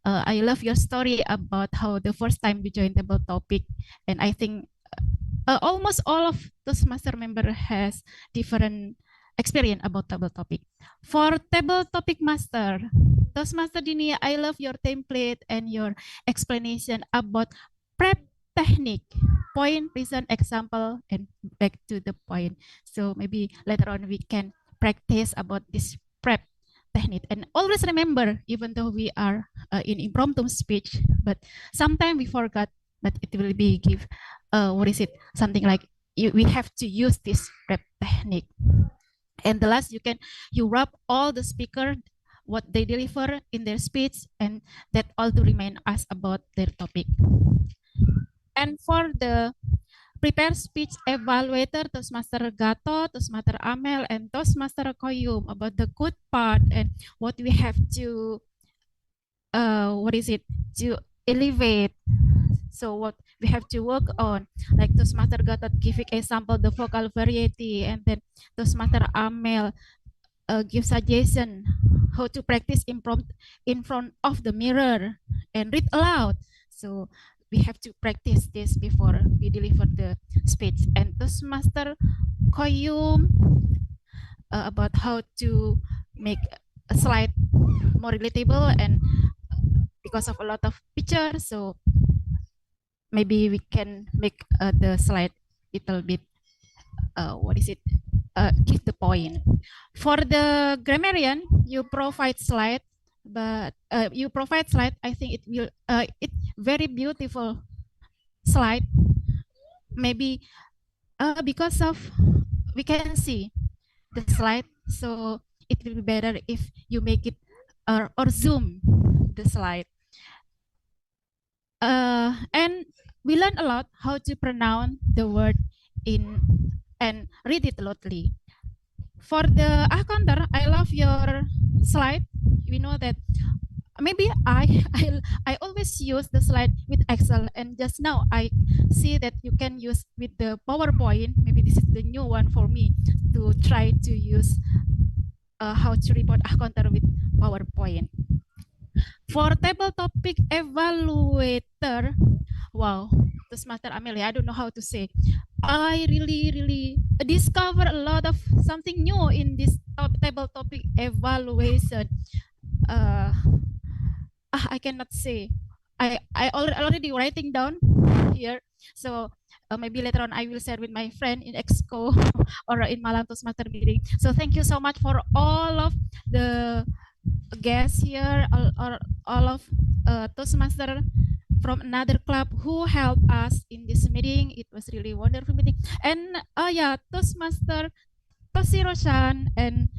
I love your story about how the first time you joined table topic, and I think almost all of Toastmaster member has different experience about table topic. For table topic master, Toastmaster Dini, I love your template and your explanation about prep technique, point, reason, example, and back to the point. So maybe later on we can practice about this prep technique. And always remember, even though we are in impromptu speech, but sometimes we forgot that it will be give, something like we have to use this prep technique. And the last, you wrap all the speaker, what they deliver in their speech, and that all to remind us about their topic. And for the prepared speech evaluator, Toastmaster Gato, Toastmaster Amel, and Toastmaster Koyum about the good part and what we have to, to elevate. So what we have to work on, like Toastmaster Gato giving example, the vocal variety, and then Toastmaster Amel give suggestion how to practice impromptu in front of the mirror and read aloud. So we have to practice this before we deliver the speech. And Toastmaster Koyum about how to make a slide more relatable and because of a lot of pictures, so maybe we can make the slide little bit give the point. For the grammarian, you provide slide, but I think it will it very beautiful slide, maybe because of we can see the slide, so it will be better if you make it or zoom the slide. And we learn a lot how to pronounce the word in and read it loudly. For the counter, I love your slide. We know that maybe I always use the slide with Excel, and just now I see that you can use with the PowerPoint. Maybe this is the new one for me to try to use how to report counter with PowerPoint. For table topic evaluator, wow, Toastmaster Amelia, I don't know how to say. I really discover a lot of something new in this table topic evaluation. I cannot say. I already writing down here. So maybe later on I will share with my friend in Exco or in Malang Toastmaster meeting. So thank you so much for all of the guests here, all of Toastmaster from another club who helped us in this meeting. It was really wonderful meeting. And yeah, Toastmaster Toshiro-san and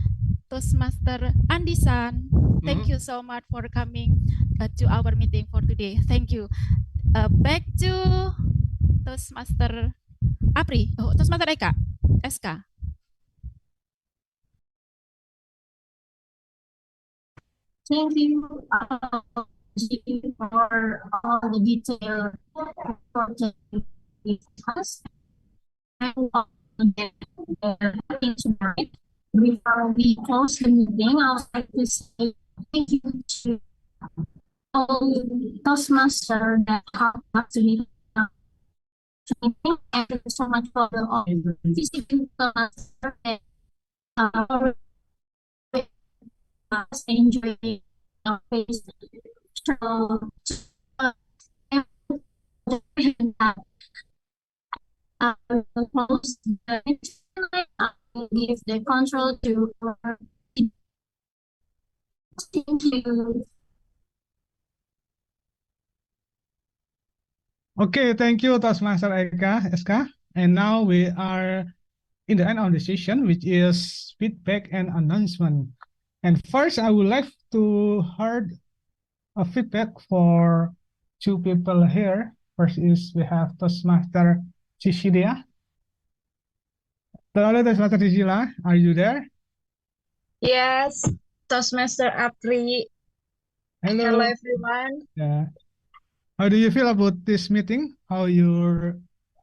Toastmaster Andisan. Thank you so much for coming to our meeting for today. Thank you. Back to Toastmaster Apri. Oh, Toastmaster Eka. SK. Thank you for all the detailed reporting us and all the things tonight. Before we close the meeting, I would like to say thank you to all Toastmasters that helped us to meet and thank you so much for the all visiting Toastmasters and enjoy our face. So, I will close the I will give the control to thank you. Okay, thank you, Toastmaster Eka, SK. And now we are in the end of the session, which is feedback and announcement. And first, I would like to hear a feedback for two people here. First is we have Toastmaster Cecilia. Hello, Toastmaster Cecilia, are you there? Yes, Toastmaster Apri. Hello, everyone. Yeah. How do you feel about this meeting? How your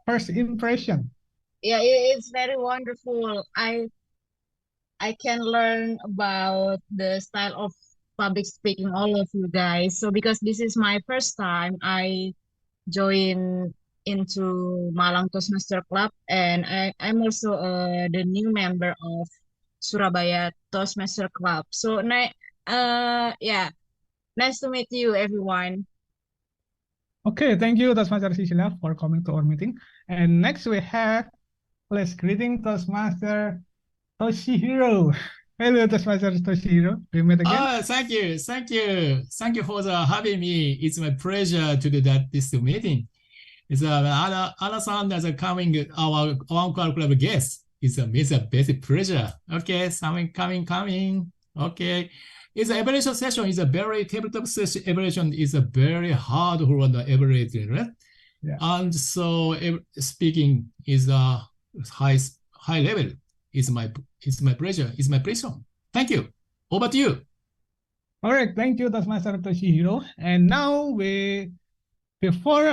first impression? Yeah, it's very wonderful. I can learn about the style of public speaking, all of you guys. So because this is my first time, I join into Malang Toastmaster Club, and I'm also the new member of Surabaya Toastmaster Club. So yeah, nice to meet you, everyone. Okay, thank you, Toastmaster Cecilia, for coming to our meeting. And next we have, let's greeting Toastmaster Toshihiro. Hello, Toastmaster Toshihiro. We met again. Thank you, thank you, thank you for having me. It's my pleasure to do this meeting. It's Anna-san as a coming our club guest. It's a basic pleasure. Okay, someone coming. Okay. It's an evaluation session. It's a very tabletop session. Evaluation is a very hard for the evaluator, right? Yeah. And so speaking is a high level. It's my pleasure. It's my passion. Thank you. Over to you. All right, thank you, Toastmaster Toshihiro. And now before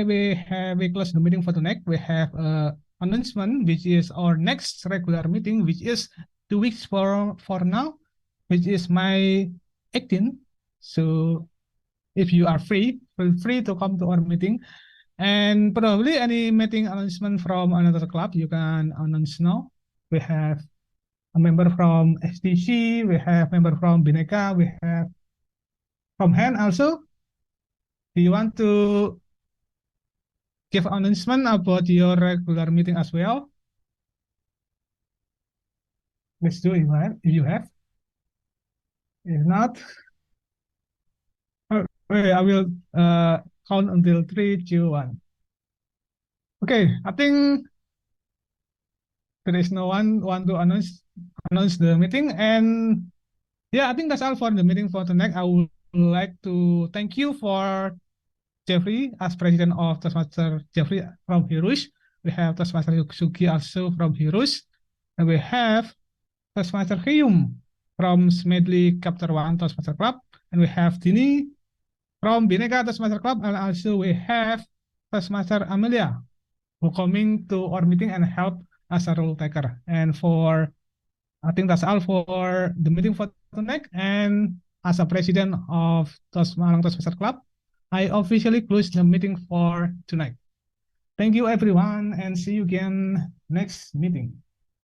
we close the meeting for tonight, we have an announcement, which is our next regular meeting, which is 2 weeks for now, which is May 18. So if you are free, feel free to come to our meeting. And probably any meeting announcement from another club, you can announce now. We have a member from STC, we have member from Bineka, we have from HAN also. Do you want to give announcement about your regular meeting as well? Let's do it, right? If you have. If not, okay, I will count until 3, 2, 1. Okay, I think there is no one want to announce the meeting, and yeah, I think that's all for the meeting for tonight. I would like to thank you for Jeffrey as president of Toastmaster Jeffrey from Hirus. We have Toastmaster Suki also from Hirus, and we have Toastmaster Hyum from Smedley Chapter 1 Toastmaster Club, and we have Dini from Bineka Toastmaster Club, and also we have Toastmaster Amelia who coming to our meeting and help as a role taker. And I think that's all for the meeting for tonight. And as a president of Malang Toastmaster Club, I officially close the meeting for tonight. Thank you, everyone, and see you again next meeting.